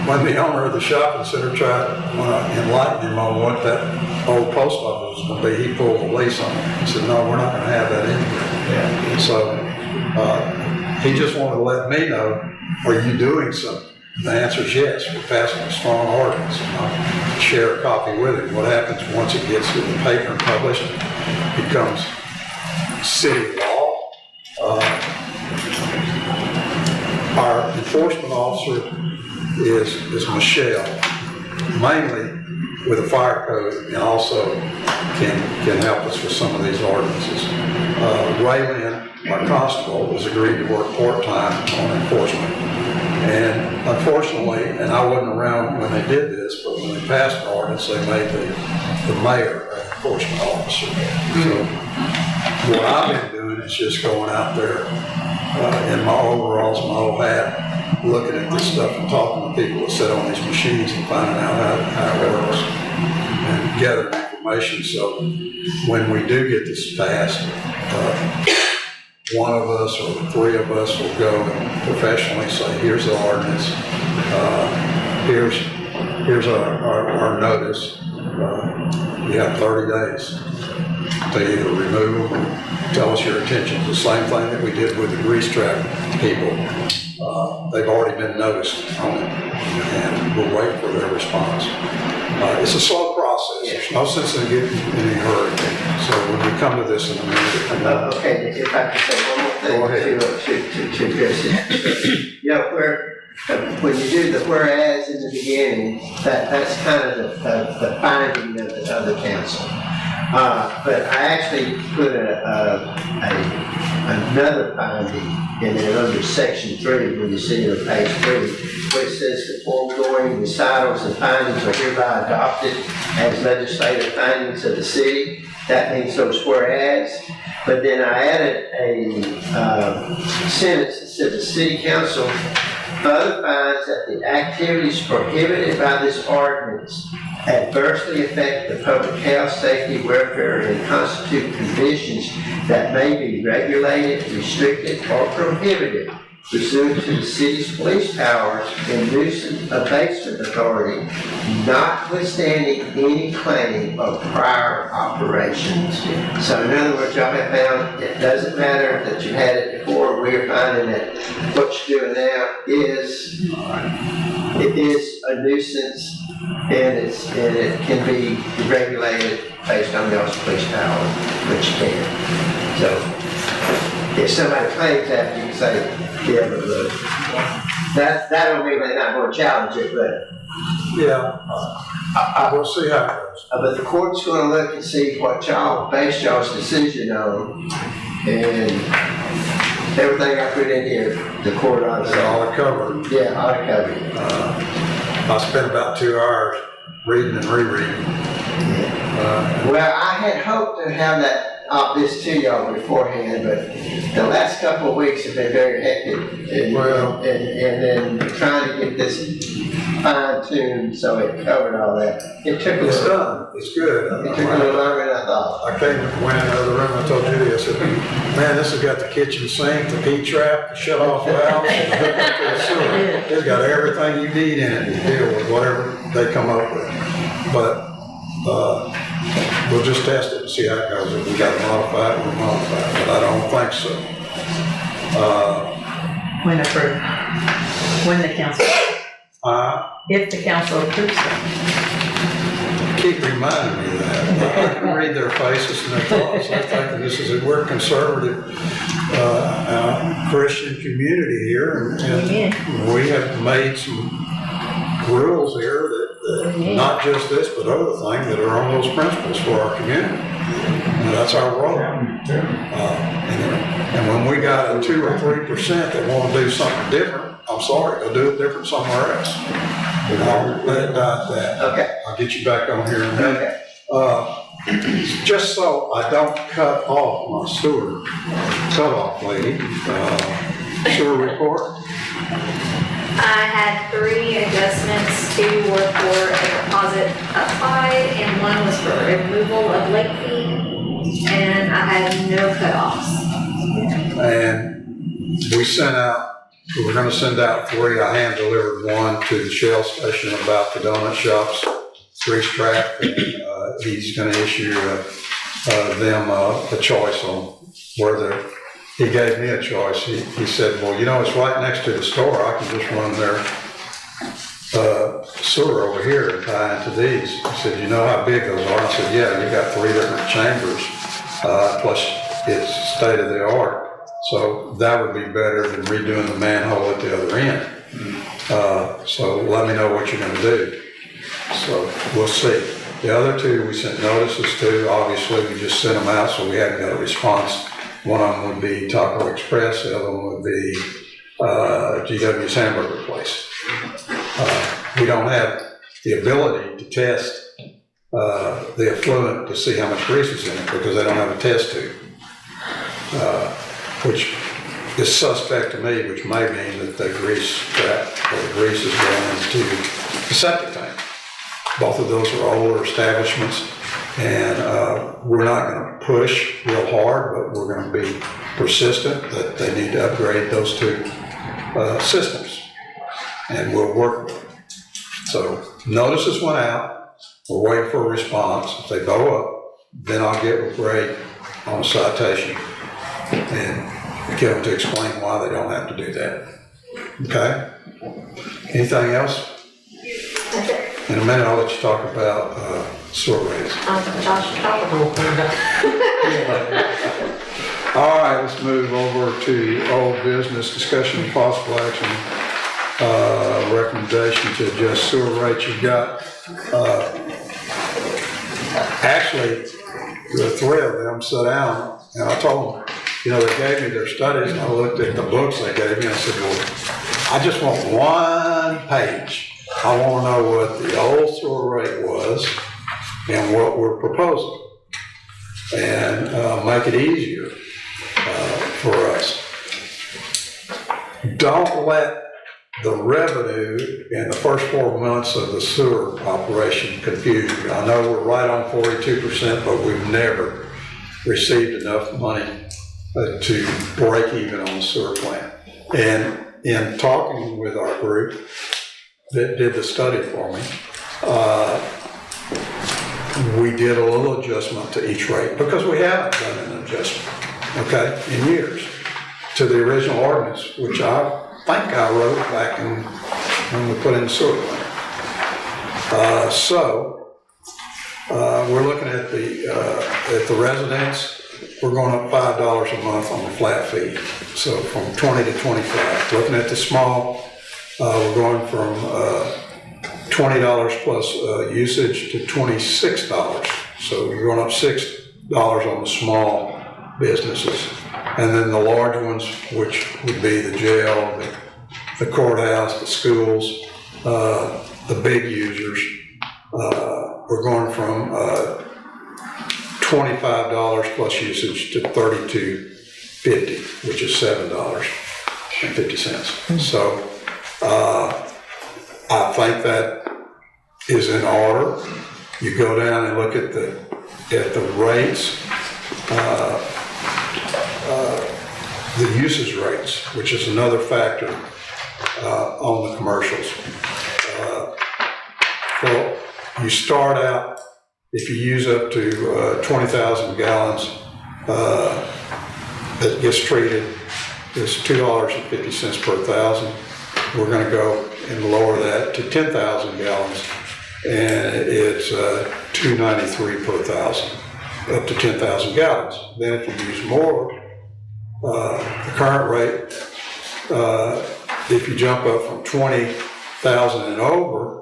when the owner of the shopping center tried to enlighten him on what that old post office was going to be, he pulled the lease on it. He said, no, we're not going to have that in here. And so he just wanted to let me know, are you doing something? The answer is yes. We're passing a strong ordinance. I'll share a copy with him. What happens once it gets to the paper and published, it becomes city law. Our enforcement officer is Michelle. Mainly, with the fire code and also can help us with some of these ordinances. Ray Lynn, our constable, has agreed to work part-time on enforcement. And unfortunately, and I wasn't around when they did this, but when they passed the ordinance, they made the mayor an enforcement officer. So what I've been doing is just going out there in my overalls, my old hat, looking at this stuff and talking to people that sit on these machines and finding out how it works and gathering information. So when we do get this passed, one of us or the three of us will go and professionally say, here's the ordinance, here's our notice. You have 30 days to either remove them or tell us your intentions. The same thing that we did with the grease trap people. They've already been noticed on it, and we'll wait for their response. It's a slow process. There's no sense in getting in any hurry. So when we come to this in a minute. Okay, if I could say one more thing to address it. You know, when you do the whereas in the beginning, that's kind of the finding of the council. But I actually put another finding in there under section 3, when you see it on page 3, where it says the foregoing recitals and findings are hereby adopted as legislative findings of the city. That means those whereas. But then I added a sentence that said the city council further finds that the activities prohibited by this ordinance adversely affect the public health, safety, welfare, and constitute conditions that may be regulated, restricted, or prohibited pursuant to the city's police powers and nuisance abatement authority, notwithstanding any claim of prior operations. So in other words, y'all have found it doesn't matter that you had it before. We're finding that what you're doing now is a nuisance, and it can be regulated based on y'all's police power, which you can. So if somebody claims that, you can say, yeah, but look, that don't mean they're not going to challenge it, but Yeah, we'll see how it goes. but the court's going to look and see what y'all based y'all's decision on, and everything I put in here, the court ought to It's say, all covered. yeah, ought to cover it. I spent about 2 hours reading and rereading. Well, I had hoped to have this to y'all beforehand, but the last couple of weeks have been very hectic. And then trying to get this fine-tuned so it covered all that. It took a It's little, done. It's good. it took a little longer than I thought. I came and went into the other room, I told Judy, I said, man, this has got the kitchen sink, the P-trap, the shut-off valve, and the hookup to the sewer. It's got everything you need in it to deal with whatever they come up with. But we'll just test it and see how it goes. If we got to modify it, we'll modify it, but I don't think so. When approved, when the council, if the council approves them. Keep reminding me of that. I can read their faces and their thoughts. I think this is we're a conservative Christian community here, and we have made some rules here that not just this, but other things that are on those principles for our community. And that's our role. And when we got a 2 or 3% that want to do something different, I'm sorry, they'll do it different somewhere else. And I'll let it die at that. Okay. I'll get you back on here in a minute. Just so I don't cut off my sewer cutoff lady, sewer report. I had 3 adjustments. 2 were for a deposit upside, and 1 was for removal of late fee, and I had no cutoffs. And we we're gonna send out 3. I hand delivered 1 to the Shell station about the donut shops, grease trap, and he's gonna issue them a choice on where he gave me a choice. He said, well, you know, it's right next to the store. I can just run their sewer over here and tie into these. He said, you know how big those are? I said, yeah, you got 3 different chambers, plus it's state of the art. So that would be better than redoing the manhole at the other end. So let me know what you're gonna do. So we'll see. The other two, we sent notices to. Obviously, we just sent them out, so we haven't got a response. One of them would be Taco Express, the other one would be GW's Hamburger Place. We don't have the ability to test the effluent to see how much grease is in it because they don't have a test tube, which is suspect to me, which may mean that the grease trap or the grease is going into the septic tank. Both of those are older establishments, and we're not going to push real hard, but we're going to be persistent that they need to upgrade those two systems, and we'll work with them. So notices went out. We're waiting for a response. If they go up, then I'll get with Ray on a citation and get them to explain why they don't have to do that. Okay? Anything else? That's it. In a minute, I'll let you talk about sewer rates. Josh, All right, let's move over to old business, discussion of possible action, recommendation to adjust sewer rates. You've got, actually, the three of them sat down, and I told them, you know, they gave me their studies, and I looked at the books they gave me, and I said, well, I just want one page. I want to know what the old sewer rate was and what we're proposing, and make it easier for us. Don't let the revenue in the first 4 months of the sewer operation confuse you. I know we're right on 42%, but we've never received enough money to break even on the sewer plant. And in talking with our group that did the study for me, we did a little adjustment to each rate because we haven't done an adjustment, okay, in years to the original ordinance, which I think I wrote back when we put in the sewer plant. We're looking at the residents. We're going up $5 a month on the flat fee, so from 20 to 25. Looking at the small, we're going from $20 plus usage to $26. So you're going up $6 on the small businesses. And then the large ones, which would be the jail, the courthouse, the schools, the big users, we're going from $25 plus usage to $32.50, which is $7.50. So I think that is in order. You go down and look at the rates, the usage rates, which is another factor on the commercials. Well, you start out, if you use up to 20,000 gallons, that gets treated, it's $2.50 per thousand. We're going to go and lower that to 10,000 gallons, and it's $2.93 per thousand, up to 10,000 gallons. Then if you use more, the current rate, if you jump up from 20,000 and over,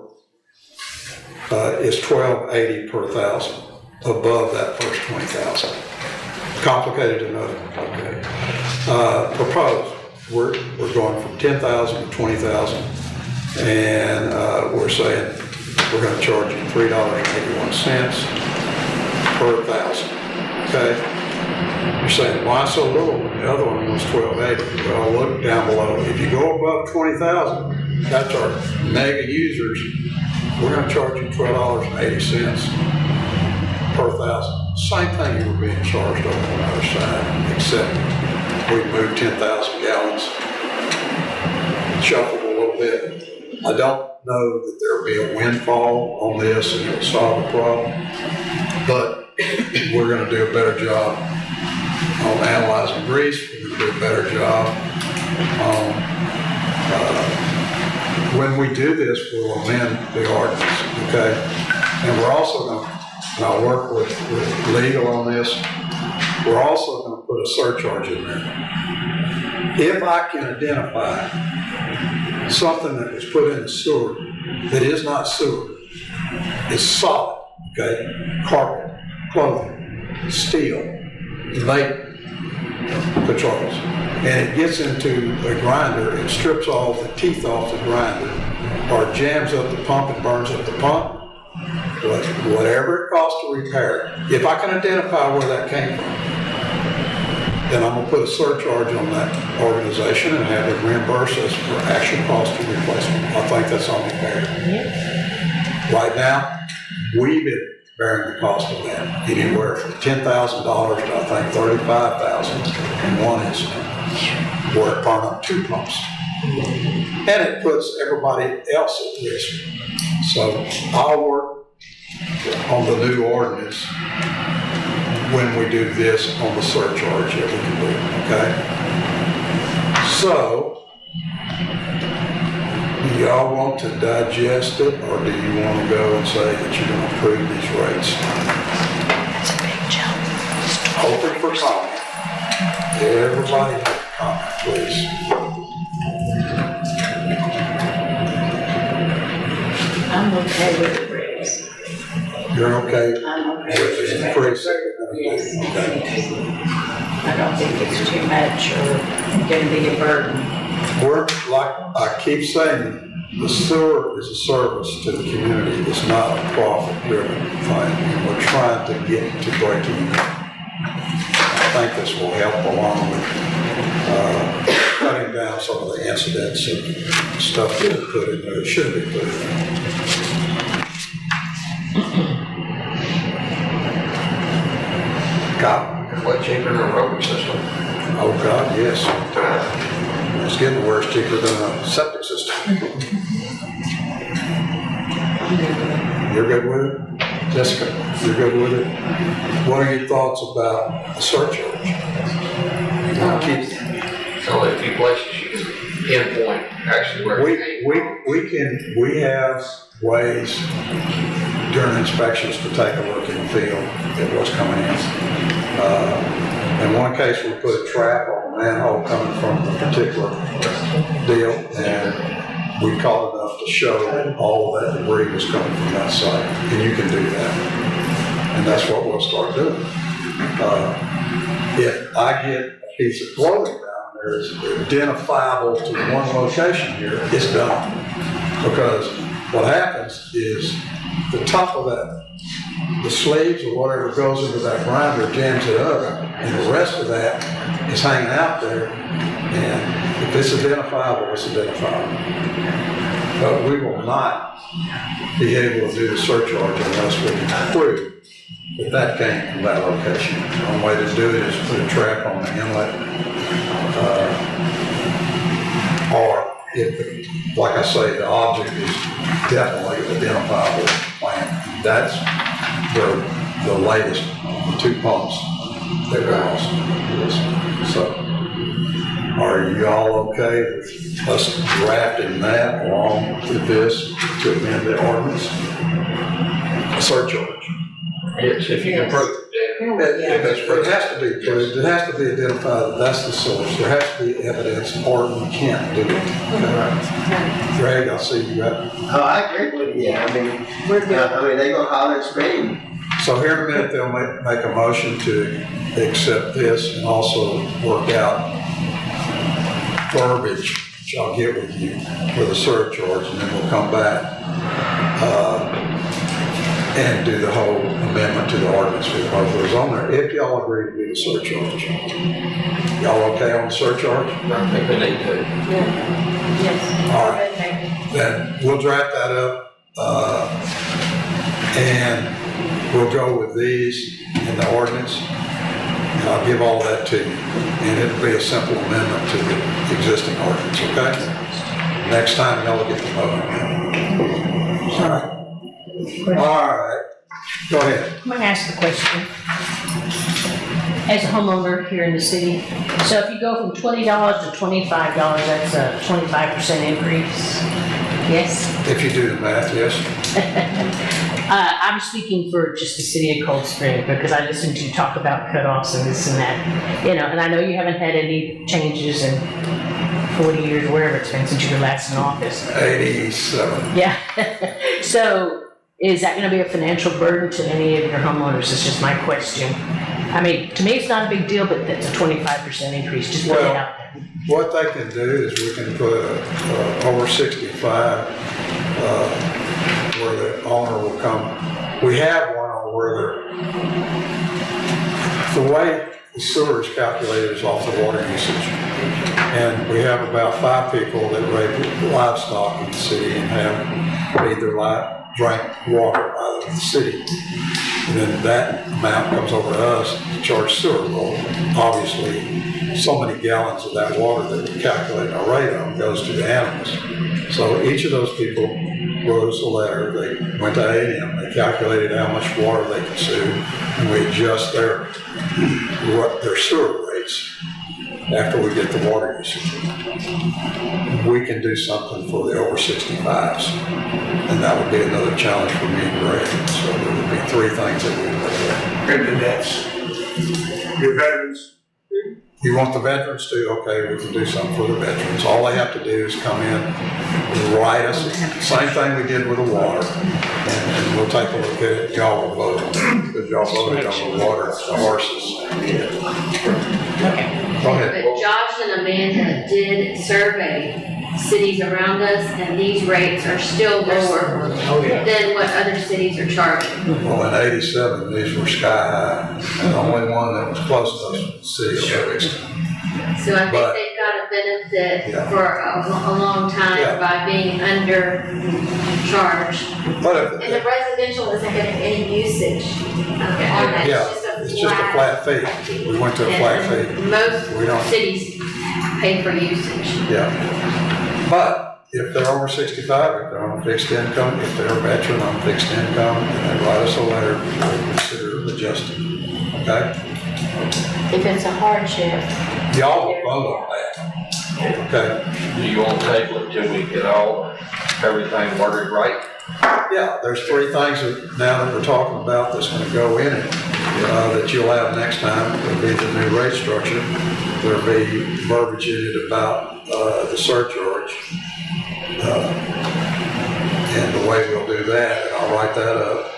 is $12.80 per thousand, above that first 20,000. Complicated enough? Okay. Proposed, we're going from 10,000 to 20,000, and we're saying we're going to charge you $3.81 per thousand. Okay. You're saying, why so little when the other one was $12.80? Well, look down below. If you go above 20,000, that's our mega users. We're going to charge you $12.80 per thousand. Same thing you were being charged over on the other side, except we moved 10,000 gallons, shuffled a little bit. I don't know that there'll be a windfall on this and it'll solve the problem, but we're going to do a better job on analyzing grease. We're going to do a better job on when we do this, we'll amend the ordinance, okay? And we're also going to, and I'll work with legal on this, we're also going to put a surcharge in there. If I can identify something that was put in the sewer that is not sewer, is solid, okay? Carpet, clothing, steel, labor controls. And it gets into a grinder, it strips all the teeth off the grinder, or jams up the pump and burns up the pump. Whatever it costs to repair it. If I can identify where that came from, then I'm gonna put a surcharge on that organization and have it reimburse us for actual cost of replacement. I think that's only fair. Right now, we've been bearing the cost of that, anywhere from $10,000 to I think $35,000 in one incident, where it burned up 2 pumps. And it puts everybody else at risk. So I'll work on the new ordinance when we do this on the surcharge that we can do, okay? So, do y'all want to digest it, or do you want to go and say that you're going to approve these rates? It's a big jump. Open for comment. Everybody have a comment, please. I'm okay with the raise. You're okay I'm okay with with the it. increase? Yes. Okay. I don't think it's too much or gonna be a burden. We're, like I keep saying, the sewer is a service to the community. It's not a profit-driven thing. And we're trying to get to break even. I think this will help along with cutting down some of the incidents and stuff that we put in there, should be put in there. Cop? What cheaper than a road system? Oh, God, yes. It's getting worse, cheaper than a septic system. You're good with it? Jessica, you're good with it? What are your thoughts about the surcharge? There's only a few places you can pinpoint actually where it came from. We have ways during inspections to take a look in the field at what's coming in. In one case, we put a trap on a manhole coming from the particular deal, and we caught enough to show that all of that debris was coming from that site, and you can do that. And that's what we'll start doing. If I get a piece of clothing down there that's identifiable to one location here, it's done. Because what happens is the top of that, the sleeves or whatever goes into that grinder jams it up, and the rest of that is hanging out there. And if it's identifiable, it's identifiable. But we will not be able to do the surcharge unless we can prove that that came from that location. The only way to do it is put a trap on the inlet, or if, like I say, the object is definitely identifiable plant. That's the latest, the 2 pumps that were lost. So, are you all okay with us drafting that along with this to amend the ordinance? A surcharge. Yes, if you can prove it, It has to be proved, it has to be identified that that's the source. There has to be evidence or we can't do it. Okay. Greg, I see you got. Oh, I agree with you. I mean, they go holler and scream. So here in a minute, they'll make a motion to accept this and also work out verbiage, which I'll get with you, for the surcharge, and then we'll come back and do the whole amendment to the ordinance with both those on there, if y'all agree to do the surcharge. Y'all okay on the surcharge? I think they need to. Yes. All right. Then we'll draft that up, and we'll go with these in the ordinance, and I'll give all that to you. And it'll be a simple amendment to the existing ordinance, okay? Next time, y'all will get the vote. All right. All right. Go ahead. I'm gonna ask the question. As a homeowner here in the city, so if you go from $20 to $25, that's a 25% increase? Yes? If you do the math, yes. I'm speaking for just the city of Cold Spring because I listen to you talk about cutoffs and this and that. You know, and I know you haven't had any changes in 40 years, wherever it's been since you were last in office. 87. Yeah. So is that gonna be a financial burden to any of your homeowners? It's just my question. I mean, to me, it's not a big deal, but that's a 25% increase, just put it out there. What they can do is we can put over 65, where the owner will come. We have one on where the way the sewer is calculated is off the water usage. And we have about 5 people that raise livestock in the city and have either drank water out of the city. And then that amount comes over to us to charge sewer. Well, obviously, so many gallons of that water that we calculate our rate on goes to the animals. So each of those people wrote us a letter. They went to A&M, they calculated how much water they consume, and we adjust their sewer rates after we get the water usage. We can do something for the over 65s, and that would be another challenge for me and Greg. So there would be 3 things that we would look at. And then that's your veterans. You want the veterans to? Okay, we can do something for the veterans. All they have to do is come in and write us. Same thing we did with the water. And we'll take a look at it. Y'all will vote on it, because y'all voted on the water, the horses. Go ahead. But Josh and Amanda did survey cities around us, and these rates are still lower than what other cities are charging. Well, in '87, these were sky high. And the only one that was close to us was the city of Exxon. So I think they've got a benefit for a long time by being undercharged. And the residential isn't getting any usage on that, It's just a flat fee. We went to a flat fee. Most cities pay for usage. Yeah. But if they're over 65, if they're on fixed income, if they're a veteran on fixed income, and they write us a letter, we'll consider adjusting. Okay? If it's a hardship. Y'all will vote on that. Okay? Do you want to table it till we get everything worded right? Yeah, there's 3 things that now that we're talking about that's going to go in it that you'll have next time. There'll be the new rate structure. There'll be verbiage in it about the surcharge. And the way we'll do that, and I'll write that up.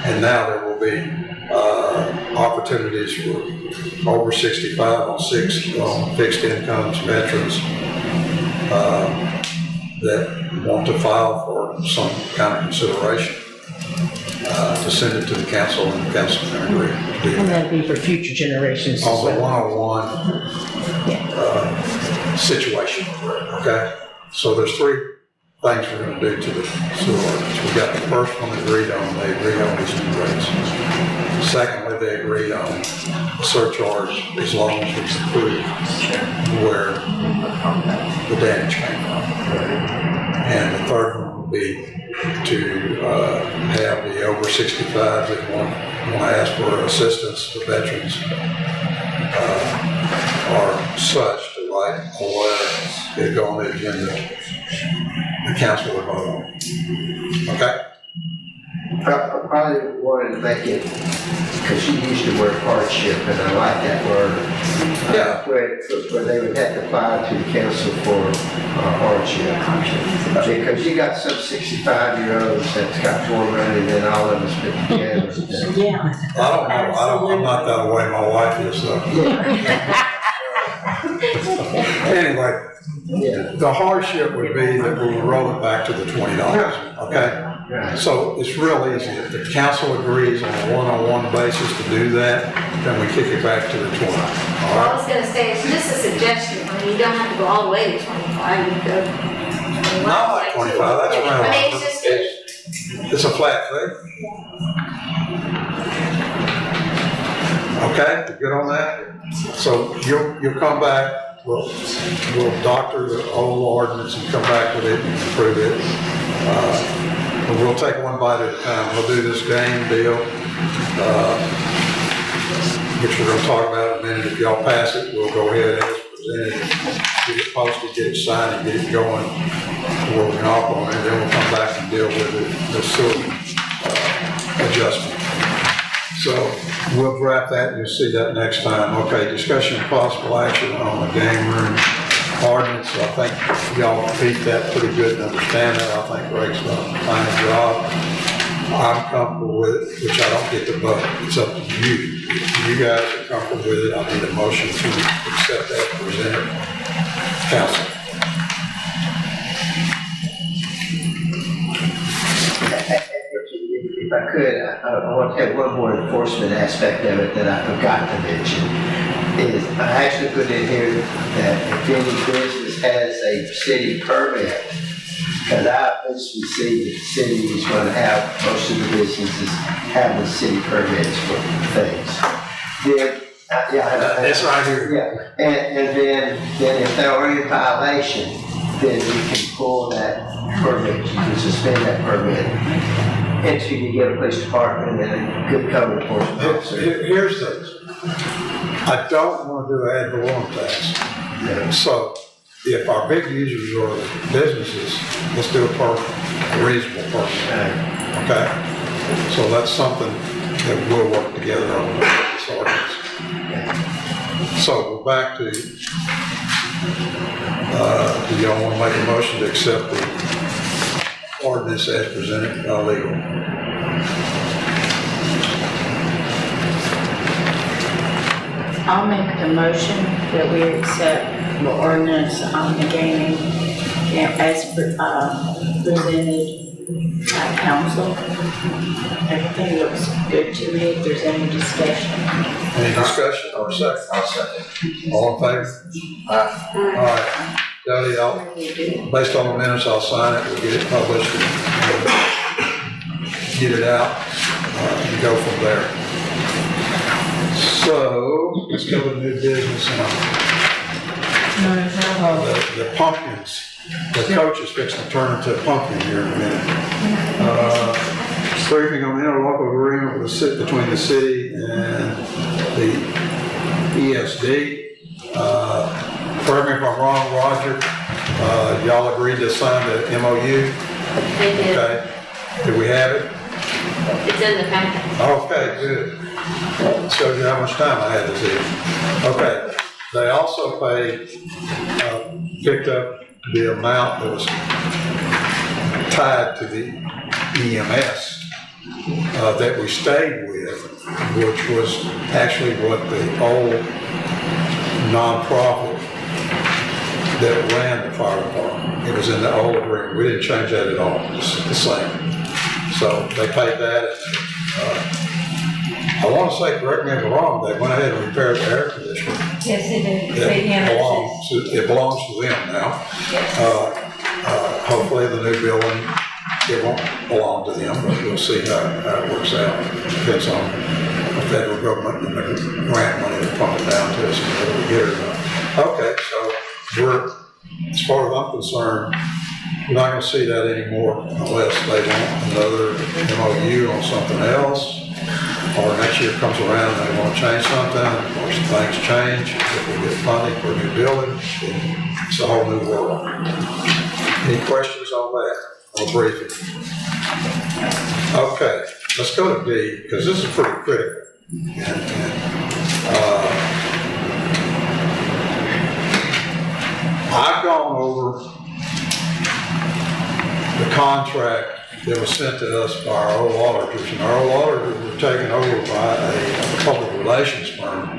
And now there will be opportunities for over 65 on fixed incomes, veterans that want to file for some kind of consideration to send it to the council, and the council can agree. And that'd be for future generations as On the well. 101 situation, okay? So there's 3 things we're going to do to the sewer ordinance. We got the first one agreed on. They agreed on these new rates. Secondly, they agreed on surcharge as long as we can prove where the damage came from. And the third one would be to have the over 65s that want to ask for assistance to veterans or such to write a letter that go on the agenda. The council will vote on it. Okay? I probably wanted to make it, because you used the word hardship, and I like that word. Where they would have to file to the council for hardship. Because you got some 65-year-olds that's got 4 money, and then all of us put together. I don't know. I'm not that way. My wife is, though. Anyway, the hardship would be that we would roll it back to the $20, okay? So it's real easy. If the council agrees on a one-on-one basis to do that, then we kick it back to the 20. All Well, I right? was gonna say, it's just a suggestion, I mean, you don't have to go all the way to 25, you can go. Not like 25, that's around. I mean, it's just, It's a flat fee. Okay, you good on that? So you'll come back, we'll doctor the old ordinance and come back with it and approve it. But we'll take one bite at a time. We'll do this game deal, which we're gonna talk about in a minute. If y'all pass it, we'll go ahead as presented, get it posted, get it signed, and get it going. We'll knock on it, then we'll come back and deal with the sewer adjustment. So we'll draft that, and you'll see that next time. Okay, discussion of possible action on the game room ordinance. I think y'all beat that pretty good and understand that. I think Greg's done a fine job. I'm comfortable with it, which I don't get to vote. It's up to you. If you guys are comfortable with it, I need a motion to accept that and present it to council. If I could, I want to have one more enforcement aspect of it that I forgot to mention. Is I actually put in here that if any business has a city permit, because I obviously see that the city is going to have, most of the businesses have the city permits for things. Then, That's right here. yeah, and then if they're already in violation, then you can pull that permit, you can suspend that permit until you get a police department and a good code enforcement officer. Here's the, I don't want to do ad valorem tax. So if our big users are businesses, let's do a reasonable permit. Okay? So that's something that we'll work together on this ordinance. So we're back to, do y'all want to make a motion to accept the ordinance as presented by legal? I'll make the motion that we accept the ordinance on the gaming as presented by council. Everything looks good to me. If there's any discussion. Any discussion or second? I'll second. All in favor? All right. Jody, based on the minutes, I'll sign it, we'll get it published, and get it out, and go from there. So, let's go to new business now. The pumpkins, the coach is fixing to turn into a pumpkin here in a minute. Briefing on the interlocal agreement with between the city and the ESD. Correct me if I'm wrong, Roger, y'all agreed to sign the MOU? They did. Okay. Do we have it? It's in the packet. Okay, good. Shows you how much time I had this evening. Okay. They also paid, picked up the amount that was tied to the EMS that we stayed with, which was actually what the old nonprofit that ran the fire department. It was in the old agreement. We didn't change that at all. It's the same. So they paid that. I want to say, correct me if I'm wrong, they went ahead and repaired the air conditioner. Yes, it did. It belongs to them now. Hopefully the new building, it won't belong to them, but we'll see how it works out. Depends on the federal government and the grant money to pump it down to us whether we get it or not. Okay, so we're, as far as I'm concerned, we're not going to see that anymore unless they want another MOU on something else, or next year comes around and they want to change something, or some things change. If we get funding for a new building, it's a whole new world. Any questions on that? I'll brief it. Okay, let's go to D, because this is pretty critical. I've gone over the contract that was sent to us by our old auditors, and our old auditors were taken over by a public relations firm,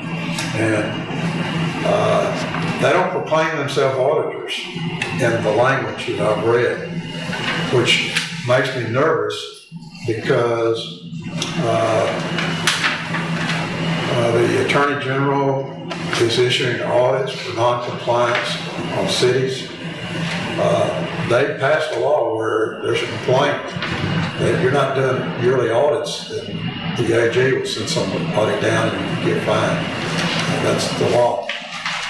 and they don't proclaim themselves auditors in the language that I've read, which makes me nervous because the Attorney General is issuing audits for non-compliance on cities. They passed a law where there's a complaint that you're not doing yearly audits, that the AG will send somebody down and you get fined. That's the law.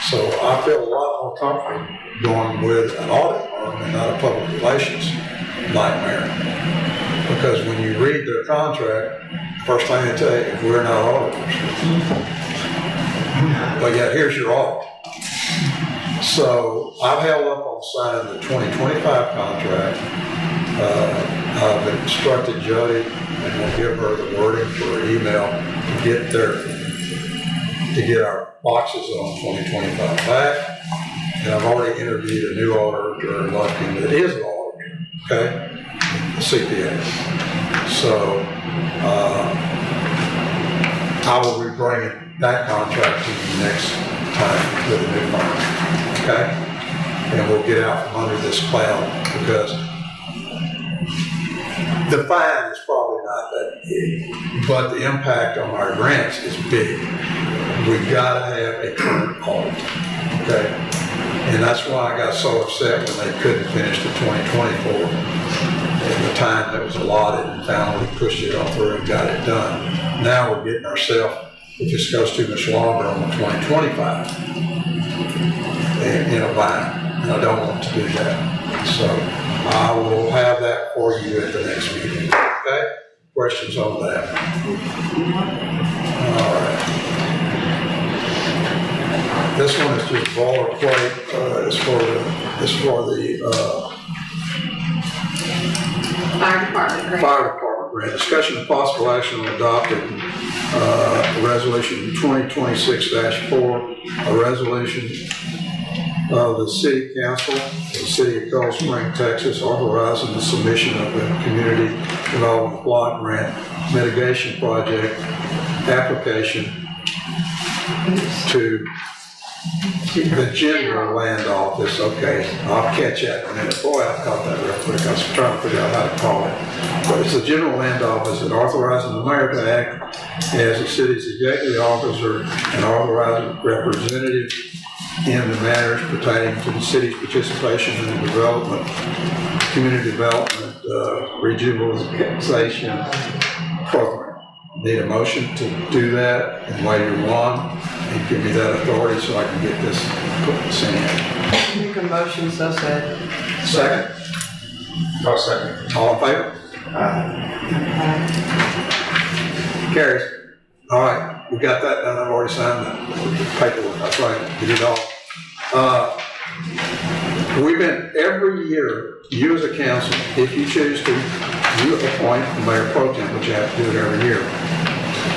So I feel a lot more comfortable going with an audit firm and not a public relations nightmare. Because when you read their contract, first thing they tell you is we're not auditors. But yet here's your audit. So I've held up on signing the 2025 contract. I've instructed Jody and we'll give her the wording for her email to get our boxes on 2025 back. And I've already interviewed a new auditor in Lumpkin that is an auditor, okay? CPA. So, I will be bringing that contract to you next time with a new firm, okay? And we'll get out from under this cloud, because the fine is probably not that big, but the impact on our grants is big. We've got to have a current audit, okay? And that's why I got so upset when they couldn't finish the 2024 at the time that was allotted, and finally pushed it on through and got it done. Now we're getting ourselves, if this goes too much longer, on the 2025 in a bind. And I don't want to do that. So I will have that for you at the next meeting, okay? Questions on that? All right. This one is just boilerplate. It's for the Fire department grant. Fire Department grant. Discussion of possible action on adopting resolution 2026-4, a resolution of the City Council of the City of Coldspring, Texas, authorizing the submission of a Community Development Block Grant Mitigation Project application to the General Land Office. Okay, I'll catch that in a minute. Boy, I caught that real quick. I was trying to figure out how to call it. But it's the General Land Office that authorizes the mayor to act as the city's executive officer and authorizing representative in the matters pertaining to the city's participation in the development, community development, regionalization program. Need a motion to do that in way you're one, and give me that authority so I can get this sent in. Make a motion, so said. Second? I'll second. All in favor? Carries. All right, we got that done. I've already signed the paperwork. That's right, did it all. We've been, every year, you as a council, if you choose to, you appoint the mayor pro tem, which you have to do it every year.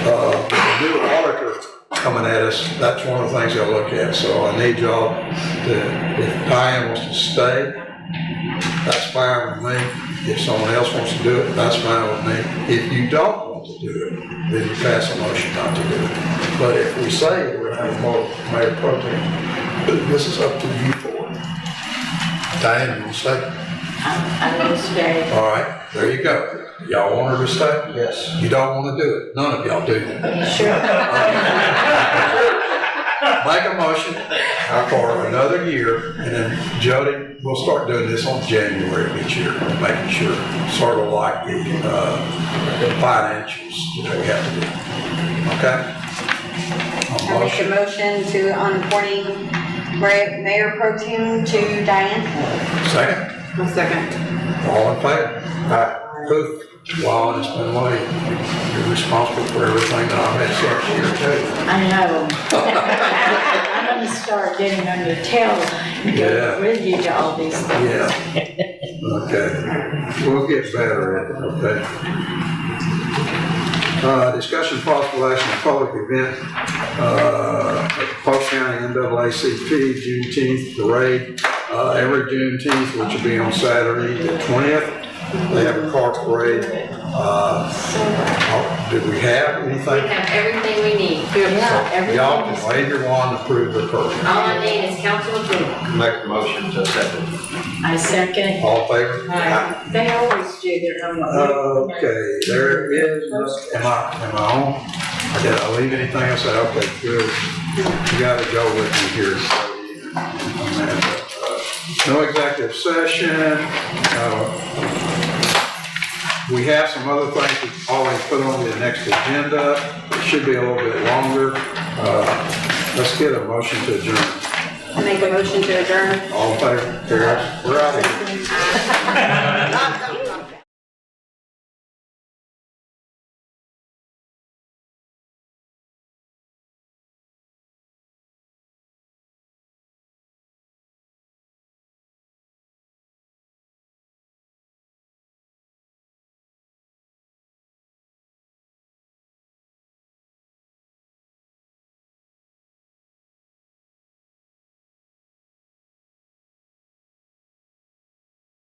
The new auditor coming at us, that's one of the things they'll look at. So I need y'all to, if Diane wants to stay, that's fine with me. If someone else wants to do it, that's fine with me. If you don't want to do it, then you pass a motion not to do it. But if we say we're going to have more mayor pro tem, this is up to you four. Diane, you want to stay? I will stay. All right, there you go. Y'all want her to stay? Yes. You don't want to do it. None of y'all do. You sure? Make a motion for another year, and then Jody, we'll start doing this on January of each year, making sure, sort of like the financials that we have to do. Okay? I make a motion to on appointing Mayor Pro Tem to Diane. Second? I'll second. All in favor? Aye. Poof. Wow, it's been late. You're responsible for everything that I've had such here too. I know. I'm gonna start getting on your tail and Yeah. go with you to all these things. Yeah. Okay. We'll get better at it, okay? Discussion possible action on public event, Polk County NAACP Juneteenth Parade, every Juneteenth, which will be on Saturday the 20th. They have a car parade. Do we have We anything? have everything we need. Yeah, Y'all everything can wave your wand to approve the parade. All I need is council approval. Make a motion to accept it. I second. All in favor? They always do their own. Okay, there is, am I on? Did I leave anything? I said, okay, good. You gotta go with me here. No executive session. We have some other things we always put on the next agenda. It should be a little bit longer. Let's get a motion to adjourn. I make a motion to adjourn. All in favor? We're out of here.